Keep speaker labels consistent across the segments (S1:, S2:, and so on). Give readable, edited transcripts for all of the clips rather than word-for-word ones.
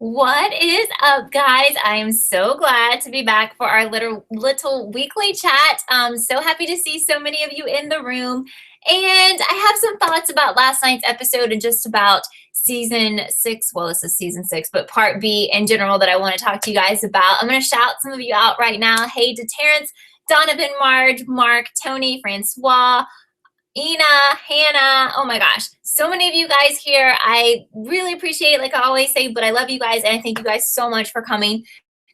S1: What is up, guys? I am so glad to be back for our little weekly chat. So happy to see so many of you in the room. And I have some thoughts about last night's episode and just about season 6. Well, this is season 6, but part B in general that I want to talk to you guys about. I'm going to shout some of you out right now. Hey to Terrence, Donovan, Marge, Mark, Tony, Francois, Ina, Hannah, oh my gosh, so many of you guys here. I really appreciate it, like I always say, but I love you guys, and I thank you guys so much for coming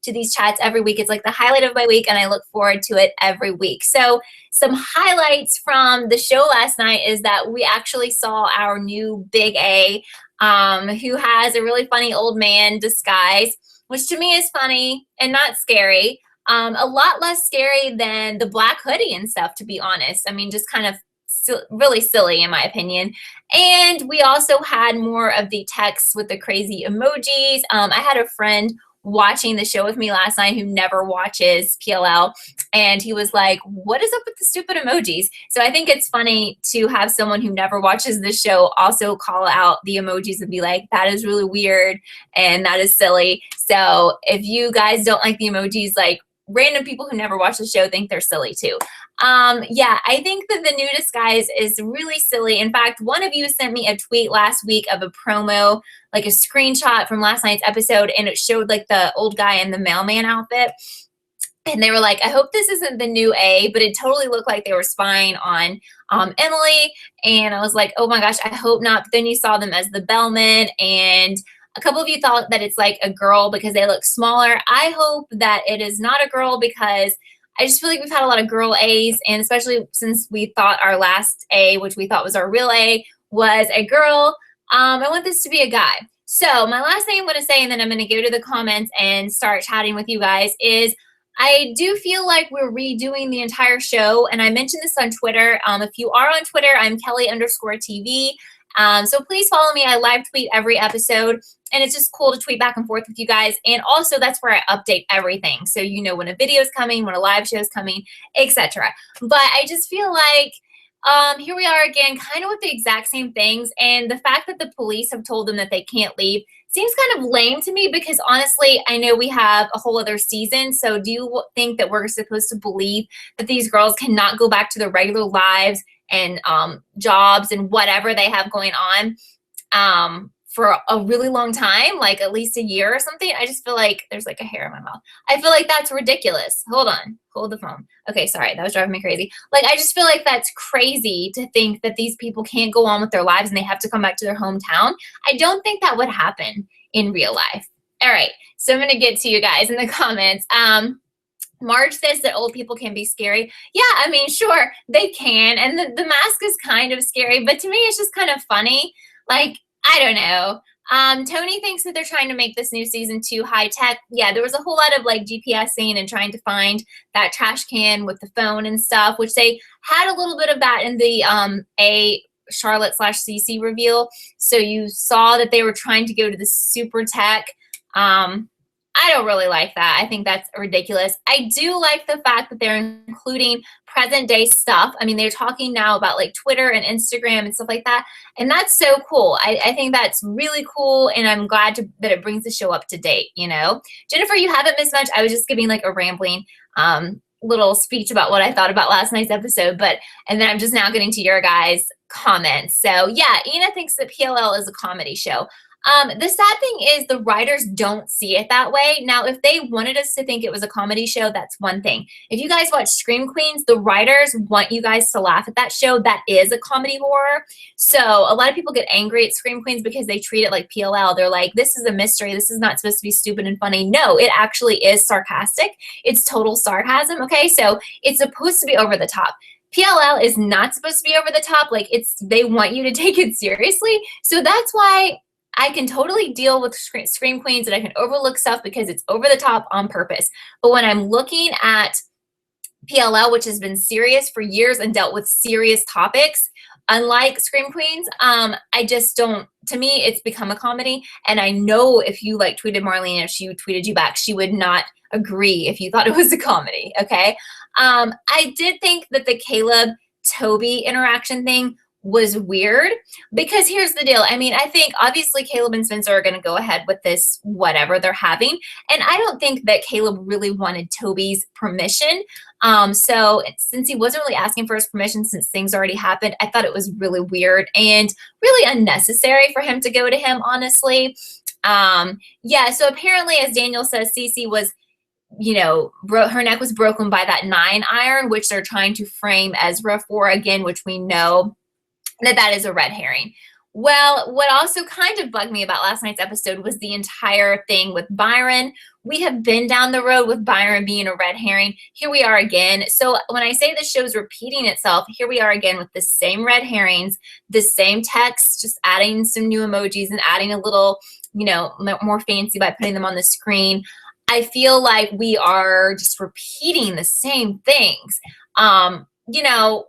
S1: to these chats every week. It's like the highlight of my week, and I look forward to it every week. So some highlights from the show last night is that we actually saw our new Big A, who has a really funny old man disguise, which to me is funny and not scary. A lot less scary than the black hoodie and stuff, to be honest. I mean, just kind of really silly in my opinion. And we also had more of the texts with the crazy emojis. I had a friend watching the show with me last night who never watches PLL, and he was like, what is up with the stupid emojis? So I think it's funny to have someone who never watches the show also call out the emojis and be like, that is really weird and that is silly. So if you guys don't like the emojis, like, random people who never watch the show think they're silly too. Yeah, I think that the new disguise is really silly. In fact, one of you sent me a tweet last week of a promo, like a screenshot from last night's episode, and it showed like the old guy in the mailman outfit. And they were like, I hope this isn't the new A, but it totally looked like they were spying on Emily. And I was like, oh my gosh, I hope not. But then you saw them as the bellman, and a couple of you thought that it's like a girl because they look smaller. I hope that it is not a girl because I just feel like we've had a lot of girl A's, and especially since we thought our last A, which we thought was our real A, was a girl. I want this to be a guy. So my last thing I'm going to say, and then I'm going to go to the comments and start chatting with you guys, is I do feel like we're redoing the entire show, and I mentioned this on Twitter. If you are on Twitter, I'm Kellie_TV. So please follow me. I live tweet every episode, and it's just cool to tweet back and forth with you guys. And also, that's where I update everything, so you know when a video is coming, when a live show is coming, etc. But I just feel like here we are again, kind of with the exact same things. And the fact that the police have told them that they can't leave seems kind of lame to me because honestly, I know we have a whole other season. So do you think that we're supposed to believe that these girls cannot go back to their regular lives and jobs and whatever they have going on for a really long time, like at least a year or something? I just feel like there's like a hair in my mouth. I feel like that's ridiculous. Hold on. Hold the phone. Okay, sorry. That was driving me crazy. Like, I just feel like that's crazy to think that these people can't go on with their lives and they have to come back to their hometown. I don't think that would happen in real life. All right. So I'm going to get to you guys in the comments. Marge says that old people can be scary. Yeah, I mean, sure, they can. And the mask is kind of scary, but to me, it's just kind of funny. Like, I don't know. Tony thinks that they're trying to make this new season too high tech. Yeah, there was a whole lot of like GPSing and trying to find that trash can with the phone and stuff, which they had a little bit of that in the A Charlotte/CC reveal. So you saw that they were trying to go to the super tech. I don't really like that. I think that's ridiculous. I do like the fact that they're including present day stuff. I mean, they're talking now about like Twitter and Instagram and stuff like that. And that's so cool. I think that's really cool. And I'm glad that it brings the show up to date, you know? Jennifer, you haven't missed much. I was just giving like a rambling little speech about what I thought about last night's episode. And then I'm just now getting to your guys' comments. So yeah, Ina thinks that PLL is a comedy show. The sad thing is the writers don't see it that way. Now, if they wanted us to think it was a comedy show, that's one thing. If you guys watch Scream Queens, the writers want you guys to laugh at that show. That is a comedy horror. So a lot of people get angry at Scream Queens because they treat it like PLL. They're like, this is a mystery. This is not supposed to be stupid and funny. No, it actually is sarcastic. It's total sarcasm, okay? So it's supposed to be over the top. PLL is not supposed to be over the top. Like, they want you to take it seriously. So that's why I can totally deal with Scream Queens and I can overlook stuff because it's over the top on purpose. But when I'm looking at PLL, which has been serious for years and dealt with serious topics, unlike Scream Queens, I just don't, to me, it's become a comedy. And I know if you like tweeted Marlene, if she tweeted you back, she would not agree if you thought it was a comedy, okay? I did think that the Caleb Toby interaction thing was weird, because here's the deal. I mean, I think obviously Caleb and Spencer are going to go ahead with this, whatever they're having. And I don't think that Caleb really wanted Toby's permission. So since he wasn't really asking for his permission, since things already happened, I thought it was really weird and really unnecessary for him to go to him, honestly. Yeah, so apparently, as Daniel says, Cece was, her neck was broken by that 9-iron, which they're trying to frame Ezra for again, which we know that is a red herring. Well, what also kind of bugged me about last night's episode was the entire thing with Byron. We have been down the road with Byron being a red herring. Here we are again. So when I say the show's repeating itself, here we are again with the same red herrings, the same text, just adding some new emojis and adding a little, more fancy by putting them on the screen. I feel like we are just repeating the same things.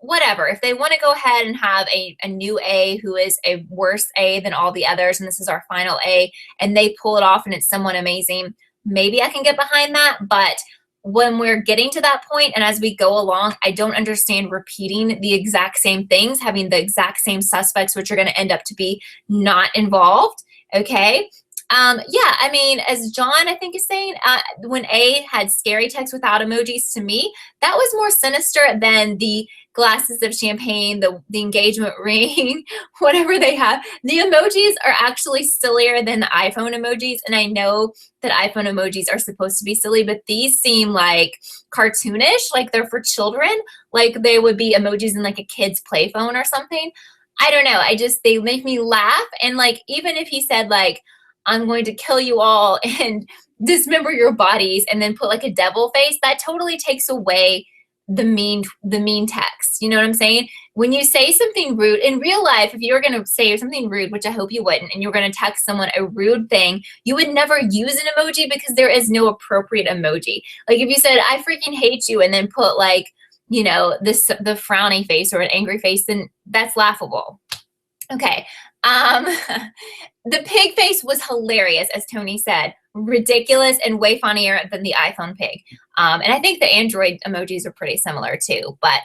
S1: Whatever. If they want to go ahead and have a new A who is a worse A than all the others, and this is our final A, and they pull it off and it's someone amazing, maybe I can get behind that. But when we're getting to that point and as we go along, I don't understand repeating the exact same things, having the exact same suspects, which are going to end up to be not involved. Okay. Yeah, I mean, as John, I think, is saying, when A had scary text without emojis, to me, that was more sinister than the glasses of champagne, the engagement ring, whatever they have. The emojis are actually sillier than the iPhone emojis, and I know that iPhone emojis are supposed to be silly, but these seem like cartoonish, like they're for children, like they would be emojis in like a kid's play phone or something. I don't know. They make me laugh. And like, even if he said like, I'm going to kill you all and dismember your bodies and then put like a devil face, that totally takes away the mean text. You know what I'm saying? When you say something rude in real life, if you were going to say something rude, which I hope you wouldn't, and you were going to text someone a rude thing, you would never use an emoji because there is no appropriate emoji. Like if you said, I freaking hate you, and then put like, the frowny face or an angry face, then that's laughable. Okay. The pig face was hilarious, as Tony said. Ridiculous and way funnier than the iPhone pig. And I think the Android emojis are pretty similar too. But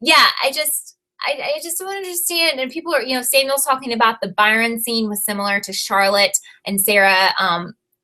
S1: yeah, I just don't understand. And people are, Samuel's talking about the Byron scene was similar to Charlotte and Sarah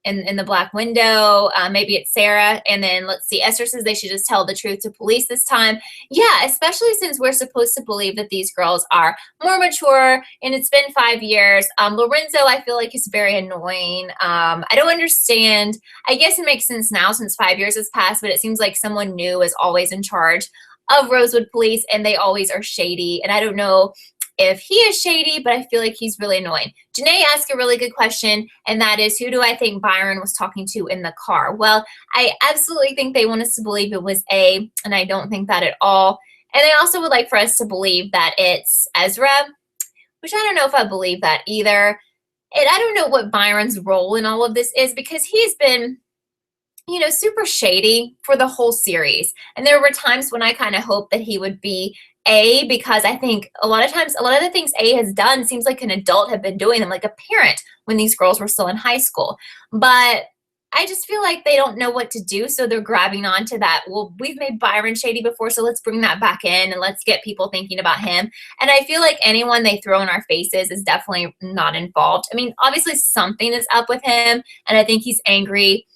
S1: in the Black Window. Maybe it's Sarah. And then let's see, Esther says they should just tell the truth to police this time. Yeah, especially since we're supposed to believe that these girls are more mature and it's been 5 years. Lorenzo, I feel like, is very annoying. I don't understand. I guess it makes sense now since 5 years has passed, but it seems like someone new is always in charge of Rosewood Police and they always are shady. And I don't know if he is shady, but I feel like he's really annoying. Janae asked a really good question, and that is, who do I think Byron was talking to in the car? Well, I absolutely think they want us to believe it was A, and I don't think that at all. And they also would like for us to believe that it's Ezra, which I don't know if I believe that either. And I don't know what Byron's role in all of this is, because he's been, super shady for the whole series. And there were times when I kind of hoped that he would be A, because I think a lot of times, a lot of the things A has done seems like an adult had been doing them, like a parent when these girls were still in high school. But I just feel like they don't know what to do, so they're grabbing onto that. Well, we've made Byron shady before, so let's bring that back in and let's get people thinking about him. And I feel like anyone they throw in our faces is definitely not involved. I mean, obviously something is up with him, and I think he's angry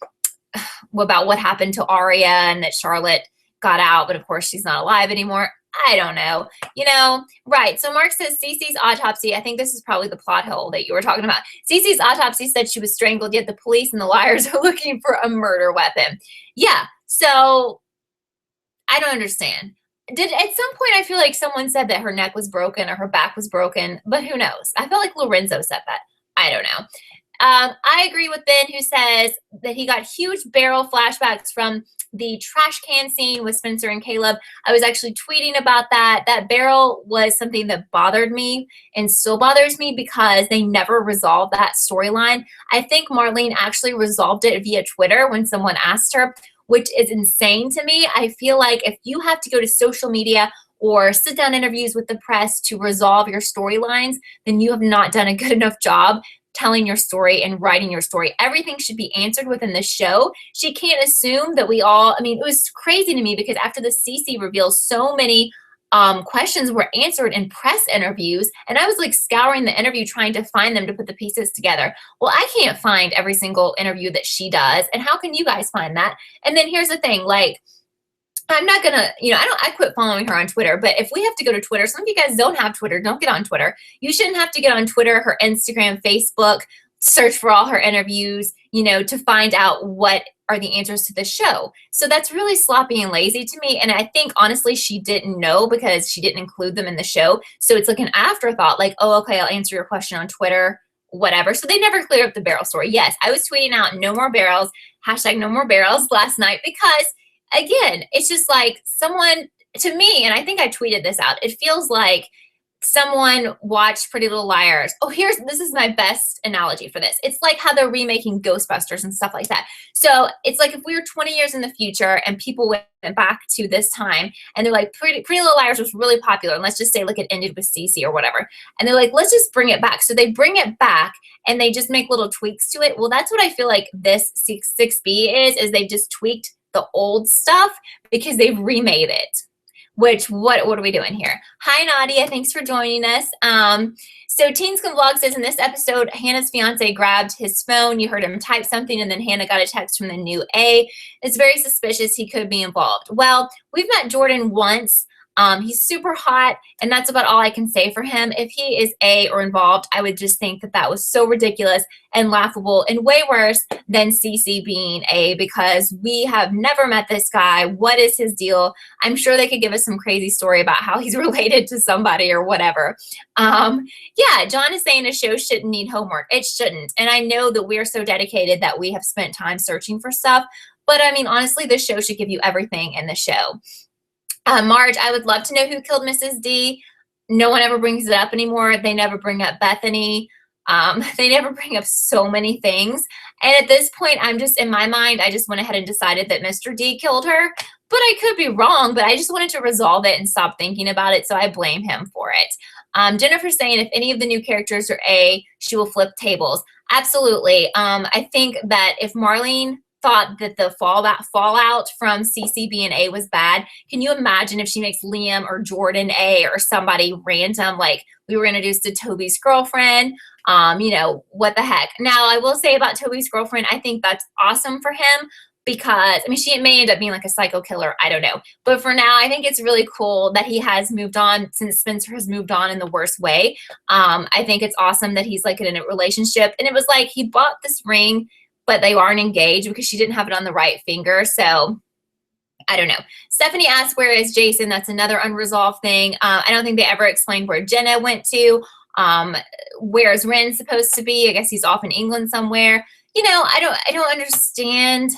S1: about what happened to Aria and that Charlotte got out, but of course she's not alive anymore. I don't know. Right. So Mark says Cece's autopsy. I think this is probably the plot hole that you were talking about. Cece's autopsy said she was strangled, yet the police and the liars are looking for a murder weapon. Yeah. So I don't understand. At some point I feel like someone said that her neck was broken or her back was broken, but who knows? I feel like Lorenzo said that. I don't know. I agree with Ben, who says that he got huge barrel flashbacks from the trash can scene with Spencer and Caleb. I was actually tweeting about that. That barrel was something that bothered me and still bothers me because they never resolved that storyline. I think Marlene actually resolved it via Twitter when someone asked her, which is insane to me. I feel like if you have to go to social media or sit down interviews with the press to resolve your storylines, then you have not done a good enough job telling your story and writing your story. Everything should be answered within the show. She can't assume that it was crazy to me because after the Cece reveal, so many questions were answered in press interviews, and I was like scouring the interview trying to find them to put the pieces together. Well, I can't find every single interview that she does, and how can you guys find that? And then here's the thing, like, I'm not gonna, I quit following her on Twitter, but if we have to go to Twitter, some of you guys don't have Twitter, don't get on Twitter. You shouldn't have to get on Twitter, her Instagram, Facebook, search for all her interviews, to find out what are the answers to the show. So that's really sloppy and lazy to me. And I think honestly, she didn't know because she didn't include them in the show. So it's like an afterthought, like, oh, okay, I'll answer your question on Twitter, whatever. So they never cleared up the barrel story. Yes, I was tweeting out no more barrels, hashtag no more barrels last night because again, it's just like someone, to me, and I think I tweeted this out, it feels like someone watched Pretty Little Liars. Oh, this is my best analogy for this. It's like how they're remaking Ghostbusters and stuff like that. So it's like if we were 20 years in the future and people went back to this time and they're like, Pretty Little Liars was really popular. And let's just say like it ended with Cece or whatever. And they're like, let's just bring it back. So they bring it back and they just make little tweaks to it. Well, that's what I feel like this 6B is they've just tweaked the old stuff because they've remade it. Which, what are we doing here? Hi, Nadia. Thanks for joining us. So Teens Can Vlog says, in this episode, Hannah's fiance grabbed his phone. You heard him type something, and then Hannah got a text from the new A. It's very suspicious he could be involved. Well, we've met Jordan once. He's super hot, and that's about all I can say for him. If he is A or involved, I would just think that that was so ridiculous and laughable and way worse than Cece being A, because we have never met this guy. What is his deal? I'm sure they could give us some crazy story about how he's related to somebody or whatever. Yeah, John is saying a show shouldn't need homework. It shouldn't. And I know that we're so dedicated that we have spent time searching for stuff. But I mean, honestly, this show should give you everything in the show. Marge, I would love to know who killed Mrs. D. No one ever brings it up anymore. They never bring up Bethany. They never bring up so many things. And at this point, I'm just, in my mind, I just went ahead and decided that Mr. D killed her. But I could be wrong, but I just wanted to resolve it and stop thinking about it, so I blame him for it. Jennifer's saying if any of the new characters are A, she will flip tables. Absolutely. I think that if Marlene thought that the fallout from CC being A was bad, can you imagine if she makes Liam or Jordan A or somebody random, like we were introduced to Toby's girlfriend? What the heck? Now, I will say about Toby's girlfriend, I think that's awesome for him because, I mean, she may end up being like a psycho killer. I don't know. But for now, I think it's really cool that he has moved on since Spencer has moved on in the worst way. I think it's awesome that he's like in a relationship. And it was like he bought this ring, but they aren't engaged because she didn't have it on the right finger. So I don't know. Stephanie asked, where is Jason? That's another unresolved thing. I don't think they ever explained where Jenna went to. Where's Ren supposed to be? I guess he's off in England somewhere. I don't understand.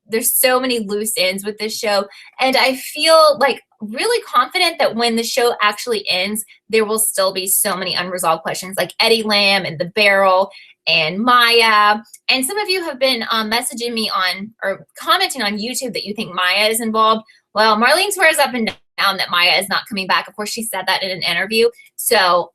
S1: There's so many loose ends with this show. And I feel like really confident that when the show actually ends, there will still be so many unresolved questions like Eddie Lamb and the barrel and Maya. And some of you have been messaging me on or commenting on YouTube that you think Maya is involved. Well, Marlene swears up and down that Maya is not coming back. Of course, she said that in an interview. So,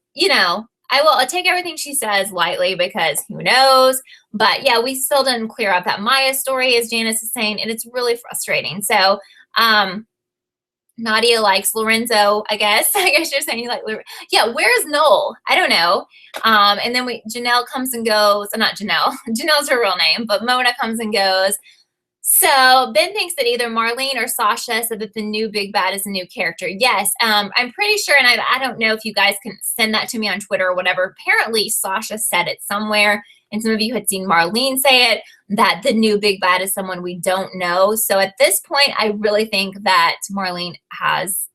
S1: I'll take everything she says lightly because who knows. But yeah, we still didn't clear up that Maya story, as Janice is saying, and it's really frustrating. So, Nadia likes Lorenzo, I guess. I guess you're saying you like Lorenzo. Yeah, where's Noel? I don't know. And then Janelle comes and goes. Not Janelle. Janelle's her real name, but Mona comes and goes. So Ben thinks that either Marlene or Sasha said that the new big bad is a new character. Yes, I'm pretty sure, and I don't know if you guys can send that to me on Twitter or whatever. Apparently Sasha said it somewhere, and some of you had seen Marlene say it, that the new big bad is someone we don't know. So at this point, I really think that Marlene has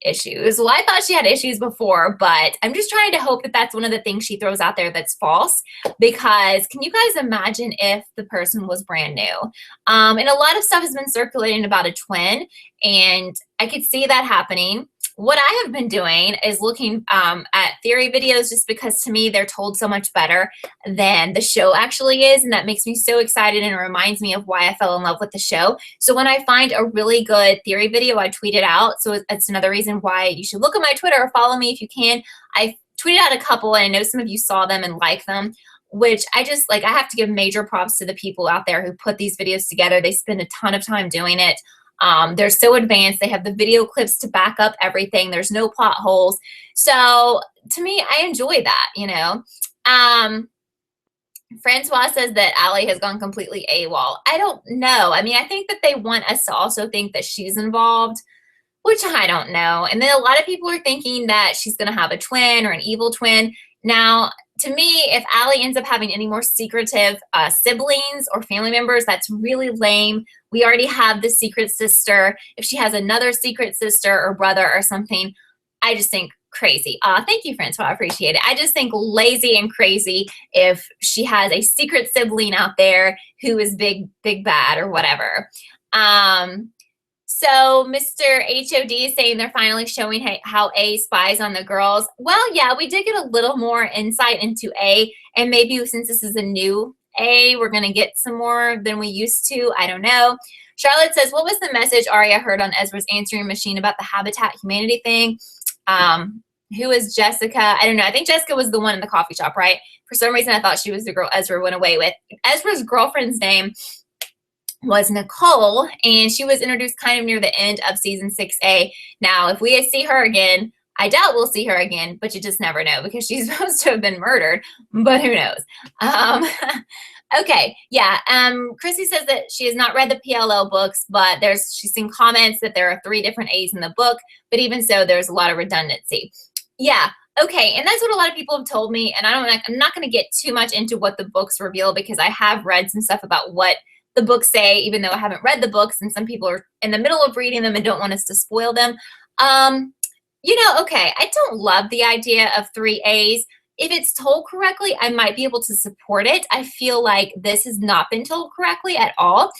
S1: issues. Well, I thought she had issues before, but I'm just trying to hope that that's one of the things she throws out there that's false, because can you guys imagine if the person was brand new? And a lot of stuff has been circulating about a twin, and I could see that happening. What I have been doing is looking at theory videos, just because to me they're told so much better than the show actually is, and that makes me so excited and it reminds me of why I fell in love with the show. So when I find a really good theory video, I tweet it out. So it's another reason why you should look at my Twitter or follow me if you can. I tweeted out a couple, and I know some of you saw them and liked them, which I just like. I have to give major props to the people out there who put these videos together. They spend a ton of time doing it. They're so advanced. They have the video clips to back up everything. There's no plot holes. So to me, I enjoy that, you know. Francois says that Allie has gone completely AWOL. I don't know. I mean, I think that they want us to also think that she's involved, which I don't know. And then a lot of people are thinking that she's going to have a twin or an evil twin. Now, to me, if Allie ends up having any more secretive siblings or family members, that's really lame. We already have the secret sister. If she has another secret sister or brother or something, I just think crazy. Thank you, Francois. I appreciate it. I just think lazy and crazy if she has a secret sibling out there who is big bad or whatever. So Mr. HOD is saying they're finally showing how A spies on the girls. Well, yeah, we did get a little more insight into A, and maybe since this is a new A, we're going to get some more than we used to. I don't know. Charlotte says, what was the message Arya heard on Ezra's answering machine about the Habitat Humanity thing? Who is Jessica? I don't know. I think Jessica was the one in the coffee shop, right? For some reason, I thought she was the girl Ezra went away with. Ezra's girlfriend's name was Nicole, and she was introduced kind of near the end of season 6A. Now, if we see her again, I doubt we'll see her again, but you just never know because she's supposed to have been murdered, but who knows? Okay, yeah. Chrissy says that she has not read the PLL books, but she's seen comments that there are 3 different A's in the book, but even so, there's a lot of redundancy. Yeah, okay, and that's what a lot of people have told me, and I'm not going to get too much into what the books reveal because I have read some stuff about what the books say, even though I haven't read the books, and some people are in the middle of reading them and don't want us to spoil them. You know, okay, I don't love the idea of 3 A's. If it's told correctly, I might be able to support it. I feel like this has not been told correctly at all.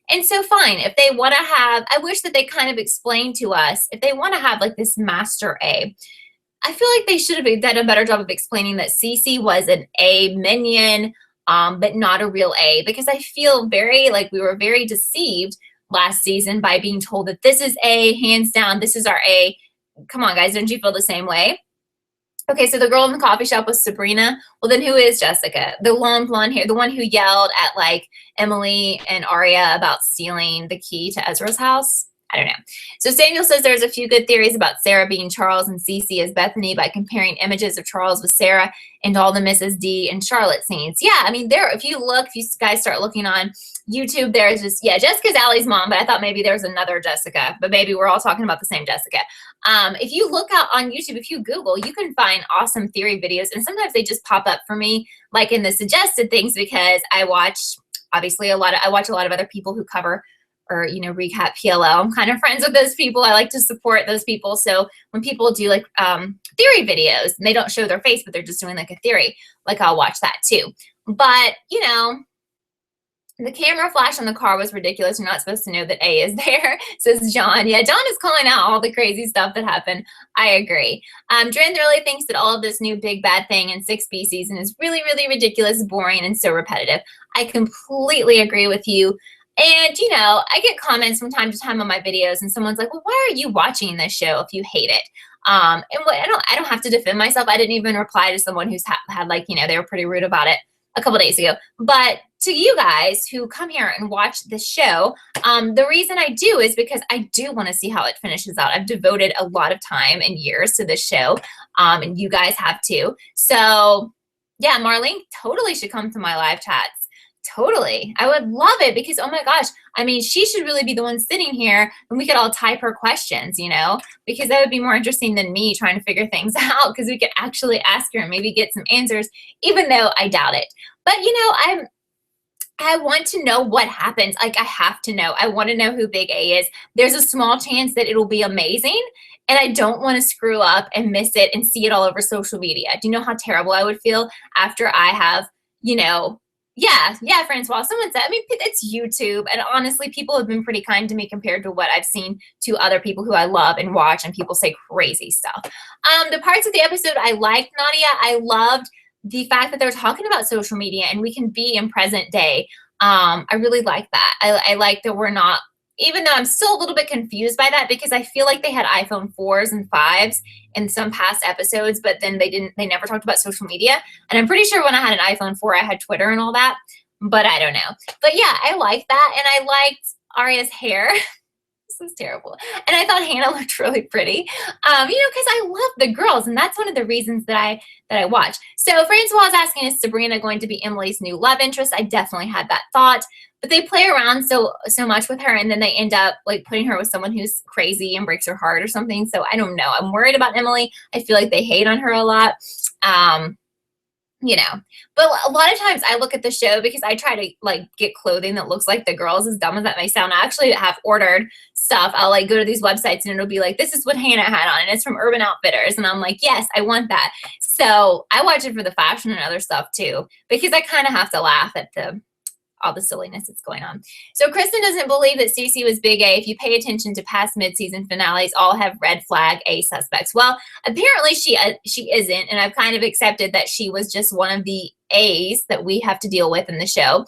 S1: And so fine, if they want to have, I wish that they kind of explained to us, if they want to have like this master A, I feel like they should have done a better job of explaining that Cece was an A minion, but not a real A, because I feel like we were very deceived last season by being told that this is A, hands down, this is our A. Come on, guys, don't you feel the same way? Okay, so the girl in the coffee shop was Sabrina. Well, then who is Jessica? The long blonde hair, the one who yelled at like Emily and Arya about stealing the key to Ezra's house? I don't know. So Samuel says there's a few good theories about Sarah being Charles and Cece as Bethany by comparing images of Charles with Sarah and all the Mrs. D and Charlotte scenes. Yeah, I mean, if you guys start looking on YouTube, there's just, yeah, Jessica's Allie's mom, but I thought maybe there's another Jessica, but maybe we're all talking about the same Jessica. If you look out on YouTube, if you Google, you can find awesome theory videos, and sometimes they just pop up for me, like in the suggested things, because I watch, obviously, I watch a lot of other people who cover or, you know, recap PLL. I'm kind of friends with those people. I like to support those people. So when people do like theory videos and they don't show their face, but they're just doing like a theory, like I'll watch that too. But, you know, the camera flash on the car was ridiculous. You're not supposed to know that A is there, says John. Yeah, John is calling out all the crazy stuff that happened. I agree. Dren really thinks that all of this new big bad thing in 6B season is really, really ridiculous, boring, and so repetitive. I completely agree with you. And, you know, I get comments from time to time on my videos, and someone's like, well, why are you watching this show if you hate it? And I don't have to defend myself. I didn't even reply to someone who's had like, you know, they were pretty rude about it a couple days ago. But to you guys who come here and watch this show, the reason I do is because I do want to see how it finishes out. I've devoted a lot of time and years to this show, and you guys have too. So, yeah, Marlene totally should come to my live chats. Totally. I would love it because, oh my gosh, I mean, she should really be the one sitting here and we could all type her questions, you know, because that would be more interesting than me trying to figure things out, because we could actually ask her and maybe get some answers, even though I doubt it. But, you know, I want to know what happens. Like, I have to know. I want to know who Big A is. There's a small chance that it'll be amazing, and I don't want to screw up and miss it and see it all over social media. Do you know how terrible I would feel after I have, you know, yeah, Francois. Someone said, I mean, it's YouTube. And honestly, people have been pretty kind to me compared to what I've seen to other people who I love and watch, and people say crazy stuff. The parts of the episode I liked, Nadia, I loved the fact that they're talking about social media and we can be in present day. I really like that. I like that we're not, even though I'm still a little bit confused by that, because I feel like they had iPhone 4s and 5s in some past episodes, but then they never talked about social media. And I'm pretty sure when I had an iPhone 4, I had Twitter and all that, but I don't know. But yeah, I like that. And I liked Arya's hair. was terrible. And I thought Hannah looked really pretty, because I love the girls, and that's one of the reasons that I watch. So Francois is asking, is Sabrina going to be Emily's new love interest? I definitely had that thought, but they play around so much with her, and then they end up like putting her with someone who's crazy and breaks her heart or something. So I don't know. I'm worried about Emily. I feel like they hate on her a lot. But a lot of times I look at the show because I try to like get clothing that looks like the girls, as dumb as that may sound. I actually have ordered stuff. I'll like go to these websites and it'll be like, this is what Hannah had on, and it's from Urban Outfitters. And I'm like, yes, I want that. So I watch it for the fashion and other stuff too, because I kind of have to laugh at all the silliness that's going on. So Kristen doesn't believe that Cece was big A. If you pay attention to past mid-season finales, all have red flag A suspects. Well, apparently she isn't, and I've kind of accepted that she was just one of the A's that we have to deal with in the show,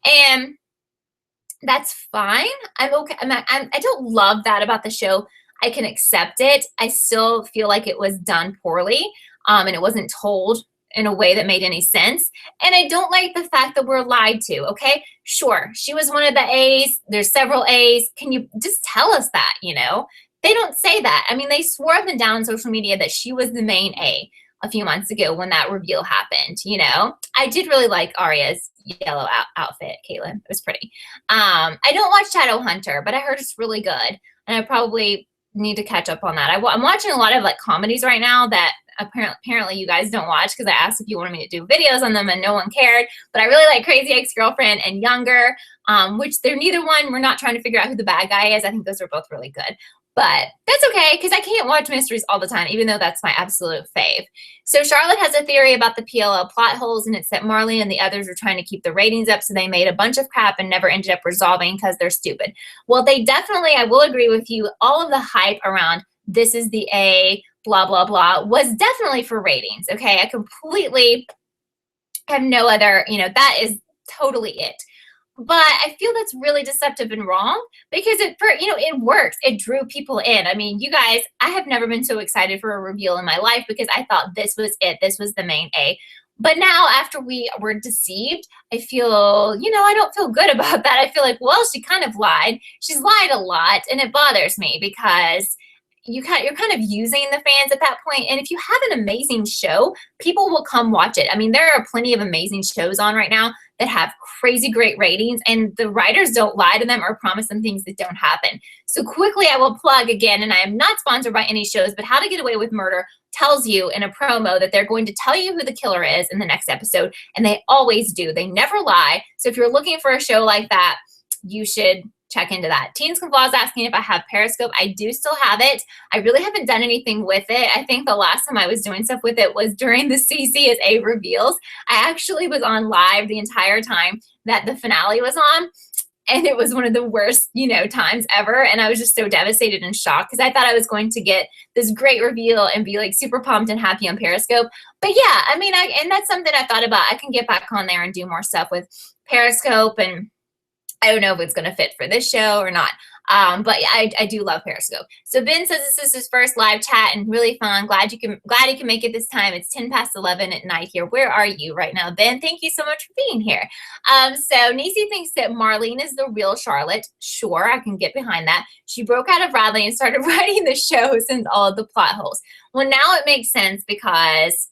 S1: and that's fine. I'm okay. I don't love that about the show. I can accept it. I still feel like it was done poorly, and it wasn't told in a way that made any sense. And I don't like the fact that we're lied to, okay? Sure, she was one of the A's. There's several A's. Can you just tell us that, They don't say that. I mean, they swore up and down on social media that she was the main A a few months ago when that reveal happened, I did really like Arya's yellow outfit, Caitlin. It was pretty. I don't watch Shadowhunter, but I heard it's really good. And I probably need to catch up on that. I'm watching a lot of like comedies right now that apparently you guys don't watch, because I asked if you wanted me to do videos on them and no one cared. But I really like Crazy Ex-Girlfriend and Younger, which they're neither one. We're not trying to figure out who the bad guy is. I think those are both really good. But that's okay, because I can't watch mysteries all the time, even though that's my absolute fave. So Charlotte has a theory about the PLL plot holes, and it's that Marley and the others were trying to keep the ratings up, so they made a bunch of crap and never ended up resolving because they're stupid. Well, they definitely, I will agree with you, all of the hype around this is the A, blah, blah, blah, was definitely for ratings, okay? I completely have no other, that is totally it. But I feel that's really deceptive and wrong, because it works. It drew people in. I mean, you guys, I have never been so excited for a reveal in my life, because I thought this was it. This was the main A. But now, after we were deceived, I feel, I don't feel good about that. I feel like, well, she kind of lied. She's lied a lot, and it bothers me, because you're kind of using the fans at that point. And if you have an amazing show, people will come watch it. I mean, there are plenty of amazing shows on right now that have crazy great ratings, and the writers don't lie to them or promise them things that don't happen. So quickly, I will plug again, and I am not sponsored by any shows, but How to Get Away with Murder tells you in a promo that they're going to tell you who the killer is in the next episode, and they always do. They never lie. So if you're looking for a show like that, you should check into that. Teens Can Flaw is asking if I have Periscope. I do still have it. I really haven't done anything with it. I think the last time I was doing stuff with it was during the CC as A reveals. I actually was on live the entire time that the finale was on, and it was one of the worst, times ever. And I was just so devastated and shocked, because I thought I was going to get this great reveal and be like super pumped and happy on Periscope. But yeah, I mean, and that's something I thought about. I can get back on there and do more stuff with Periscope, and I don't know if it's going to fit for this show or not. But I do love Periscope. So Ben says this is his first live chat and really fun. Glad he can make it this time. It's 10 past 11 at night here. Where are you right now, Ben? Thank you so much for being here. So Niecy thinks that Marlene is the real Charlotte. Sure, I can get behind that. She broke out of Radley and started writing the show since all of the plot holes. Well, now it makes sense, because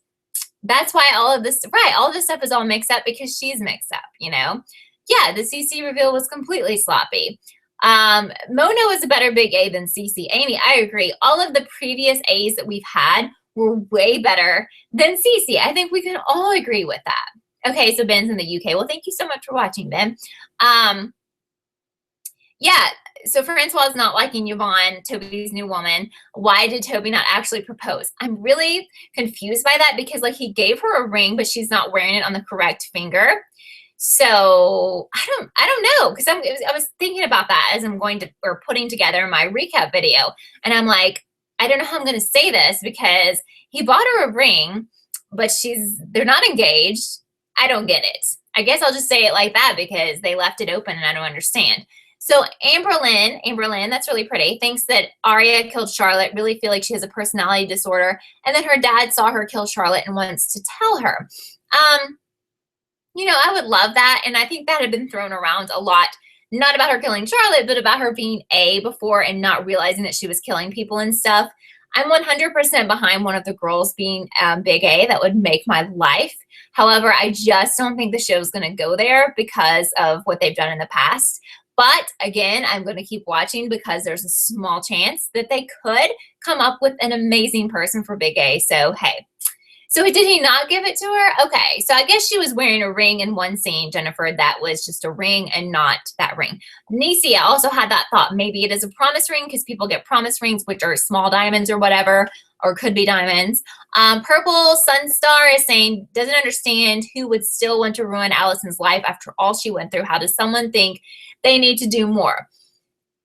S1: that's why all of this stuff is all mixed up, because she's mixed up, Yeah, the CC reveal was completely sloppy. Mona was a better big A than CC. Amy, I agree. All of the previous A's that we've had were way better than CC. I think we can all agree with that. Okay, so Ben's in the UK. Well, thank you so much for watching, Ben. Yeah, so Francois is not liking Yvonne, Toby's new woman. Why did Toby not actually propose? I'm really confused by that, because like he gave her a ring, but she's not wearing it on the correct finger. So I don't know, because I was thinking about that as I'm putting together my recap video, and I'm like, I don't know how I'm going to say this, because he bought her a ring, but they're not engaged. I don't get it. I guess I'll just say it like that, because they left it open and I don't understand. So Amberlynn, that's really pretty, thinks that Arya killed Charlotte, really feel like she has a personality disorder, and then her dad saw her kill Charlotte and wants to tell her. I would love that, and I think that had been thrown around a lot not about her killing Charlotte, but about her being A before and not realizing that she was killing people and stuff. I'm 100% behind one of the girls being Big A. That would make my life. However, I just don't think the show's going to go there because of what they've done in the past. But again, I'm going to keep watching because there's a small chance that they could come up with an amazing person for Big A. So, hey. So did he not give it to her? Okay, so I guess she was wearing a ring in one scene, Jennifer. That was just a ring and not that ring. Nisia also had that thought. Maybe it is a promise ring because people get promise rings, which are small diamonds or whatever, or could be diamonds. Purple Sunstar is saying, doesn't understand who would still want to ruin Allison's life after all she went through. How does someone think they need to do more?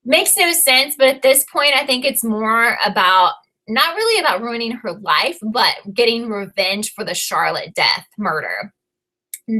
S1: Makes no sense, but at this point, I think it's more about not really about ruining her life, but getting revenge for the Charlotte death murder.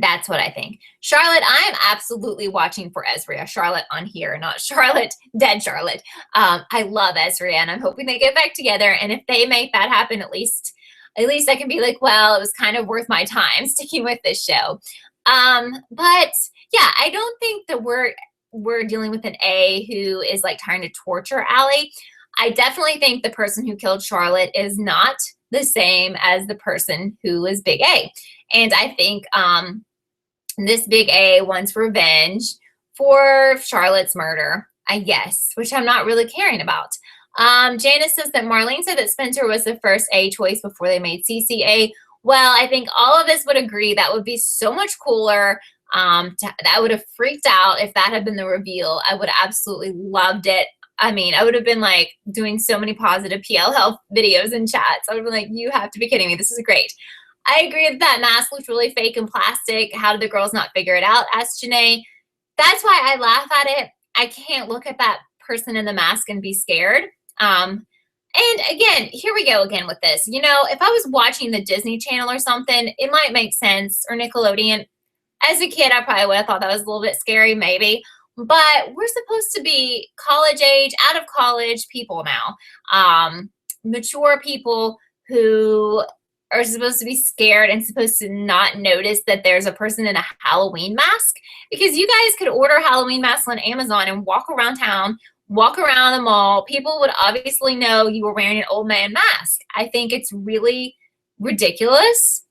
S1: That's what I think. Charlotte, I am absolutely watching for Ezria. Charlotte on here, not Charlotte, dead Charlotte. I love Ezria, and I'm hoping they get back together. And if they make that happen, at least I can be like, well, it was kind of worth my time sticking with this show. But yeah, I don't think that we're dealing with an A who is like trying to torture Allie. I definitely think the person who killed Charlotte is not the same as the person who is Big A. And I think this Big A wants revenge for Charlotte's murder, I guess, which I'm not really caring about. Janice says that Marlene said that Spencer was the first A choice before they made CCA. Well, I think all of us would agree that would be so much cooler. That would have freaked out if that had been the reveal. I would have absolutely loved it. I mean, I would have been like doing so many positive PL health videos and chats. I would have been like, you have to be kidding me. This is great. I agree that that mask looked really fake and plastic. How did the girls not figure it out? Asked Janae. That's why I laugh at it. I can't look at that person in the mask and be scared. And again, here we go again with this. You know, if I was watching the Disney Channel or something, it might make sense, or Nickelodeon. As a kid, I probably would have thought that was a little bit scary, maybe. But we're supposed to be college age, out of college people now. Mature people who are supposed to be scared and supposed to not notice that there's a person in a Halloween mask. Because you guys could order Halloween masks on Amazon and walk around town, walk around the mall. People would obviously know you were wearing an old man mask. I think it's really ridiculous.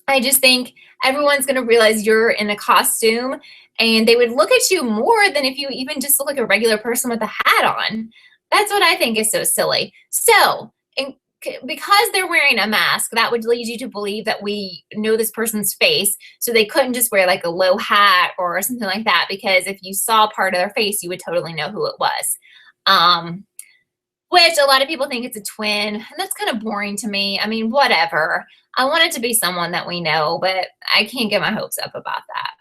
S1: I just think everyone's going to realize you're in a costume and they would look at you more than if you even just look like a regular person with a hat on. That's what I think is so silly. So, because they're wearing a mask, that would lead you to believe that we know this person's face. So they couldn't just wear like a low hat or something like that, because if you saw part of their face, you would totally know who it was. Which a lot of people think it's a twin, and that's kind of boring to me. I mean, whatever. I want it to be someone that we know, but I can't get my hopes up about that.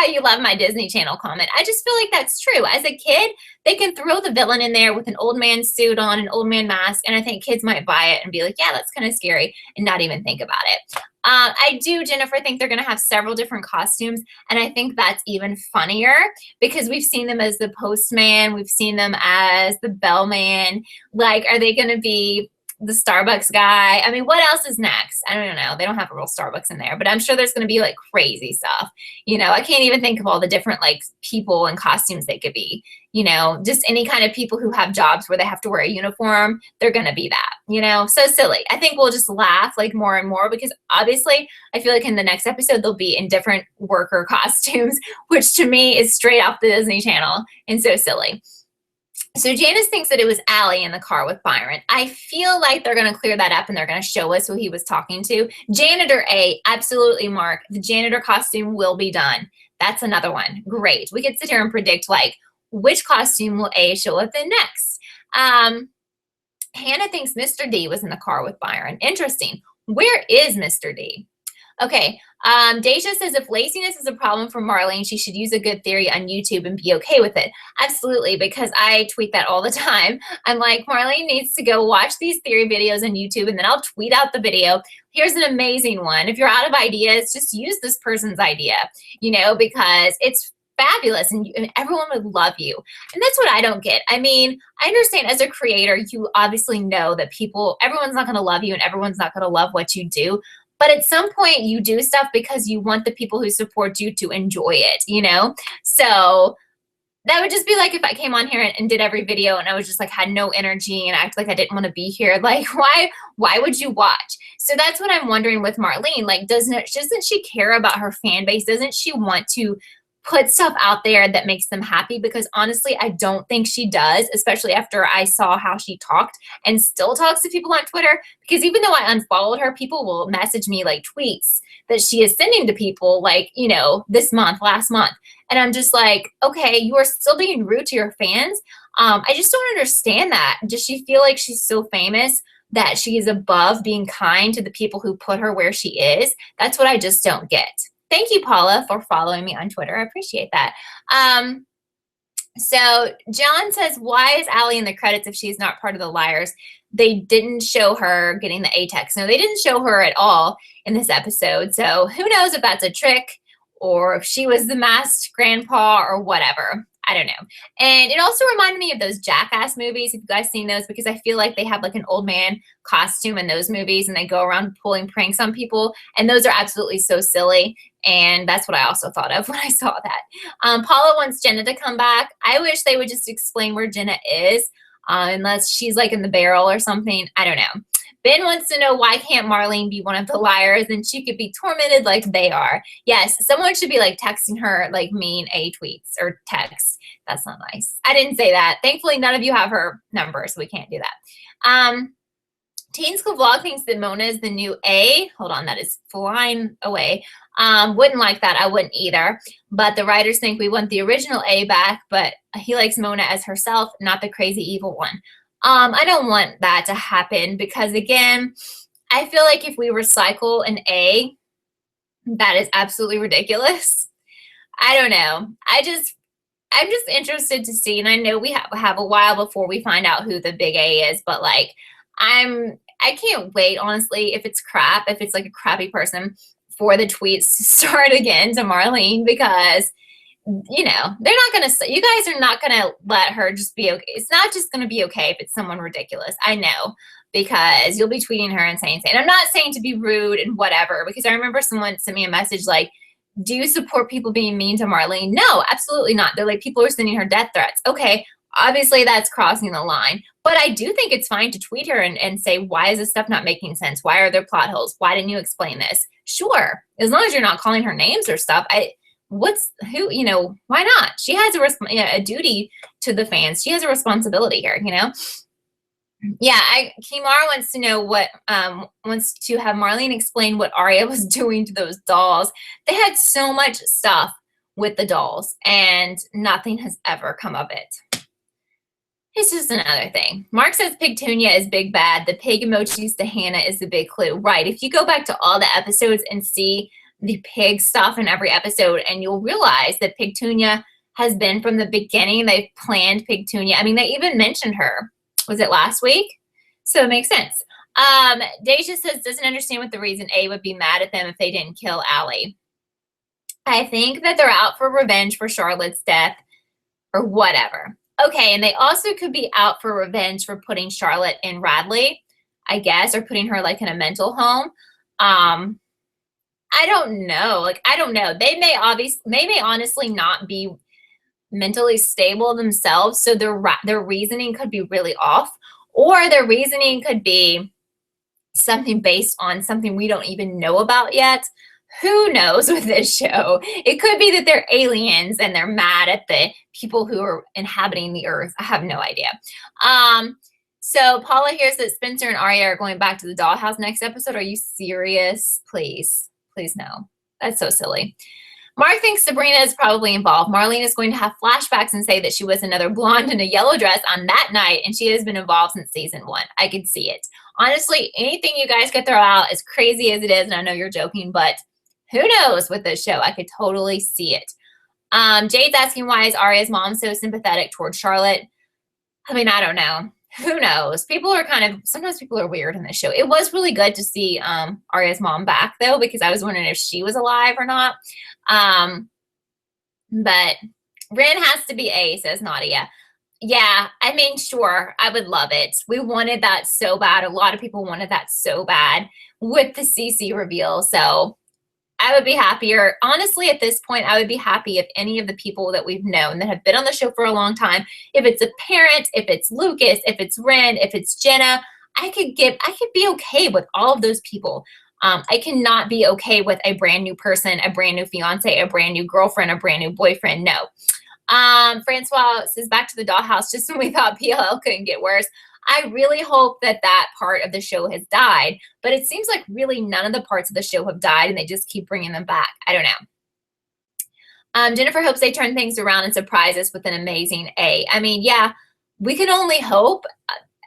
S1: You love my Disney Channel comment. I just feel like that's true. As a kid, they can throw the villain in there with an old man suit on, an old man mask, and I think kids might buy it and be like, yeah, that's kind of scary, and not even think about it. I do, Jennifer, think they're going to have several different costumes, and I think that's even funnier because we've seen them as the postman. We've seen them as the bellman. Like, are they going to be the Starbucks guy? I mean, what else is next? I don't know. They don't have a real Starbucks in there, but I'm sure there's going to be like crazy stuff. You know, I can't even think of all the different like people and costumes they could be. You know, just any kind of people who have jobs where they have to wear a uniform, they're going to be that, you know, so silly. I think we'll just laugh like more and more because obviously I feel like in the next episode, they'll be in different worker costumes, which to me is straight off the Disney Channel and so silly. So Janice thinks that it was Allie in the car with Byron. I feel like they're going to clear that up and they're going to show us who he was talking to. Janitor A, absolutely, Mark. The janitor costume will be done. That's another one. Great. We could sit here and predict, like, which costume will A show up in next? Hannah thinks Mr. D was in the car with Byron. Interesting. Where is Mr. D? Okay. Deja says if laziness is a problem for Marlene, she should use a good theory on YouTube and be okay with it. Absolutely, because I tweet that all the time. I'm like, Marlene needs to go watch these theory videos on YouTube, and then I'll tweet out the video. Here's an amazing one. If you're out of ideas, just use this person's idea, you know, because it's fabulous and everyone would love you. And that's what I don't get. I mean, I understand as a creator, you obviously know that everyone's not going to love you and everyone's not going to love what you do. But at some point you do stuff because you want the people who support you to enjoy it, you know? So That would just be like if I came on here and did every video and I was just like had no energy and acted like I didn't want to be here. Like why would you watch? So that's what I'm wondering with Marlene. Like doesn't she care about her fan base? Doesn't she want to put stuff out there that makes them happy? Because honestly, I don't think she does, especially after I saw how she talked and still talks to people on Twitter. Because even though I unfollowed her, people will message me like tweets that she is sending to people like, you know, this month, last month. And I'm just like, okay, you are still being rude to your fans. I just don't understand that. Does she feel like she's so famous that she is above being kind to the people who put her where she is? That's what I just don't get. Thank you, Paula, for following me on Twitter. I appreciate that. So John says, why is Allie in the credits if she's not part of the Liars? They didn't show her getting the A-text. No, they didn't show her at all in this episode. So who knows if that's a trick or if she was the masked grandpa or whatever. I don't know. And it also reminded me of those Jackass movies, if you guys seen those, because I feel like they have like an old man costume in those movies and they go around pulling pranks on people. And those are absolutely so silly. And that's what I also thought of when I saw that. Paula wants Jenna to come back. I wish they would just explain where Jenna is, unless she's like in the barrel or something. I don't know. Ben wants to know, why can't Marlene be one of the liars and she could be tormented like they are? Yes, someone should be like texting her like mean A tweets or texts. That's not nice. I didn't say that. Thankfully, none of you have her number, so we can't do that. Teen School Vlog thinks that Mona is the new A. Hold on, that is flying away. Wouldn't like that. I wouldn't either. But the writers think we want the original A back, but he likes Mona as herself, not the crazy evil one. I don't want that to happen because, again, I feel like if we recycle an A, that is absolutely ridiculous. I don't know. I'm just interested to see, and I know we have a while before we find out who the big A is, but like I can't wait, honestly, if it's crap, if it's like a crappy person, for the tweets to start again to Marlene, because you know, they're not going to, you guys are not going to let her just be okay. It's not just going to be okay if it's someone ridiculous. I know, because you'll be tweeting her and saying, I'm not saying to be rude and whatever, because I remember someone sent me a message like, do you support people being mean to Marlene? No, absolutely not. They're like, people are sending her death threats. Okay, obviously that's crossing the line. But I do think it's fine to tweet her and say, why is this stuff not making sense? Why are there plot holes? Why didn't you explain this? Sure, as long as you're not calling her names or stuff. You know, why not? She has a duty to the fans. She has a responsibility here, you know? Yeah, Kimara wants to know wants to have Marlene explain what Arya was doing to those dolls. They had so much stuff with the dolls, and nothing has ever come of it. It's just another thing. Mark says Pigtunia is big bad. The pig emojis to Hannah is the big clue. Right. If you go back to all the episodes and see the pig stuff in every episode, and you'll realize that Pigtunia has been from the beginning. They've planned Pigtunia. I mean, they even mentioned her. Was it last week? So it makes sense. Deja says, doesn't understand what the reason A would be mad at them if they didn't kill Allie. I think that they're out for revenge for Charlotte's death or whatever. Okay, and they also could be out for revenge for putting Charlotte in Radley, I guess, or putting her like in a mental home. I don't know. Like, I don't know. They may honestly not be mentally stable themselves, so their reasoning could be really off, or their reasoning could be something based on something we don't even know about yet. Who knows with this show? It could be that they're aliens and they're mad at the people who are inhabiting the earth. I have no idea. So Paula hears that Spencer and Arya are going back to the dollhouse next episode. Are you serious? Please no. That's so silly. Mark thinks Sabrina is probably involved. Marlene is going to have flashbacks and say that she was another blonde in a yellow dress on that night, and she has been involved since season 1. I could see it. Honestly, anything you guys could throw out, as crazy as it is, and I know you're joking, but who knows with this show? I could totally see it. Jade's asking, why is Arya's mom so sympathetic towards Charlotte? I mean, I don't know. Who knows? Sometimes people are weird in this show. It was really good to see Arya's mom back, though, because I was wondering if she was alive or not. But Ren has to be A, says Nadia. Yeah, I mean, sure, I would love it. We wanted that so bad. A lot of people wanted that so bad with the CC reveal. So I would be happier. Honestly, at this point, I would be happy if any of the people that we've known that have been on the show for a long time, if it's a parent, if it's Lucas, if it's Ren, if it's Jenna, I could be okay with all of those people. I cannot be okay with a brand new person, a brand new fiance, a brand new girlfriend, a brand new boyfriend. No. Francois says, back to the dollhouse, just when we thought PLL couldn't get worse. I really hope that that part of the show has died, but it seems like really none of the parts of the show have died and they just keep bringing them back. I don't know. Jennifer hopes they turn things around and surprise us with an amazing A. I mean, yeah, we can only hope.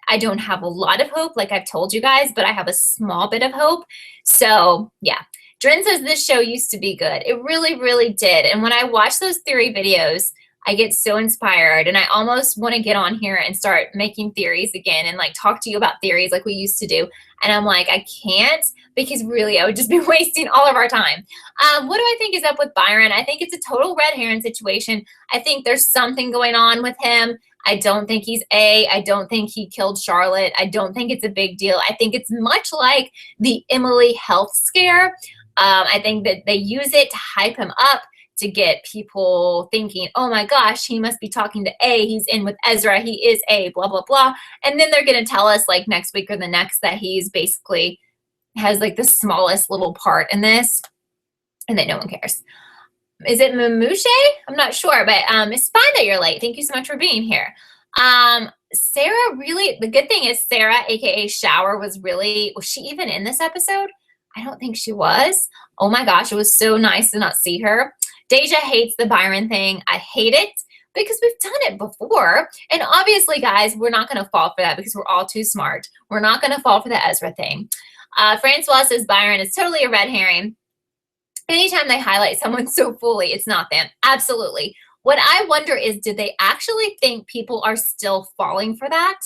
S1: I don't have a lot of hope, like I've told you guys, but I have a small bit of hope. So yeah. Dren says this show used to be good. It really, really did. And when I watch those theory videos, I get so inspired and I almost want to get on here and start making theories again and like talk to you about theories like we used to do. And I'm like, I can't, because really I would just be wasting all of our time. What do I think is up with Byron? I think it's a total red herring situation. I think there's something going on with him. I don't think he's A. I don't think he killed Charlotte. I don't think it's a big deal. I think it's much like the Emily health scare. I think that they use it to hype him up, to get people thinking, oh my gosh, he must be talking to A, he's in with Ezra, he is A, blah, blah, blah. And then they're going to tell us like next week or the next that he's basically has like the smallest little part in this and that no one cares. Is it Mamushe? I'm not sure, but it's fine that you're late. Thank you so much for being here. Sarah really, the good thing is Sarah, AKA Shower, was she even in this episode? I don't think she was. Oh my gosh, it was so nice to not see her. Deja hates the Byron thing. I hate it because we've done it before. And obviously, guys, we're not going to fall for that because we're all too smart. We're not going to fall for the Ezra thing. Francois says Byron is totally a red herring. Anytime they highlight someone so fully, it's not them. Absolutely. What I wonder is, did they actually think people are still falling for that?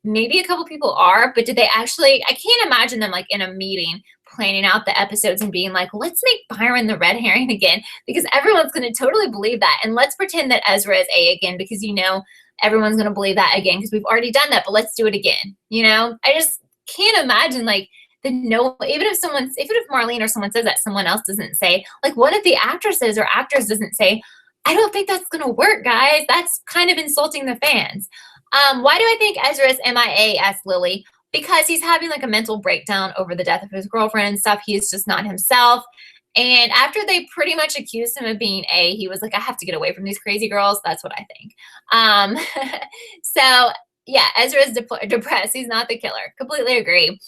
S1: Maybe a couple people are, but did they actually, I can't imagine them like in a meeting planning out the episodes and being like, let's make Byron the red herring again, because everyone's going to totally believe that. And let's pretend that Ezra is A again, because everyone's going to believe that again, because we've already done that, but let's do it again. I just can't imagine like even if Marlene or someone says that, someone else doesn't say, like, what if the actresses or actors doesn't say, I don't think that's going to work, guys. That's kind of insulting the fans. Why do I think Ezra is MIA? Asked Lily. Because he's having like a mental breakdown over the death of his girlfriend and stuff. He's just not himself. And after they pretty much accused him of being A, he was like, I have to get away from these crazy girls. That's what I think. So yeah, Ezra is depressed. He's not the killer. Completely agree.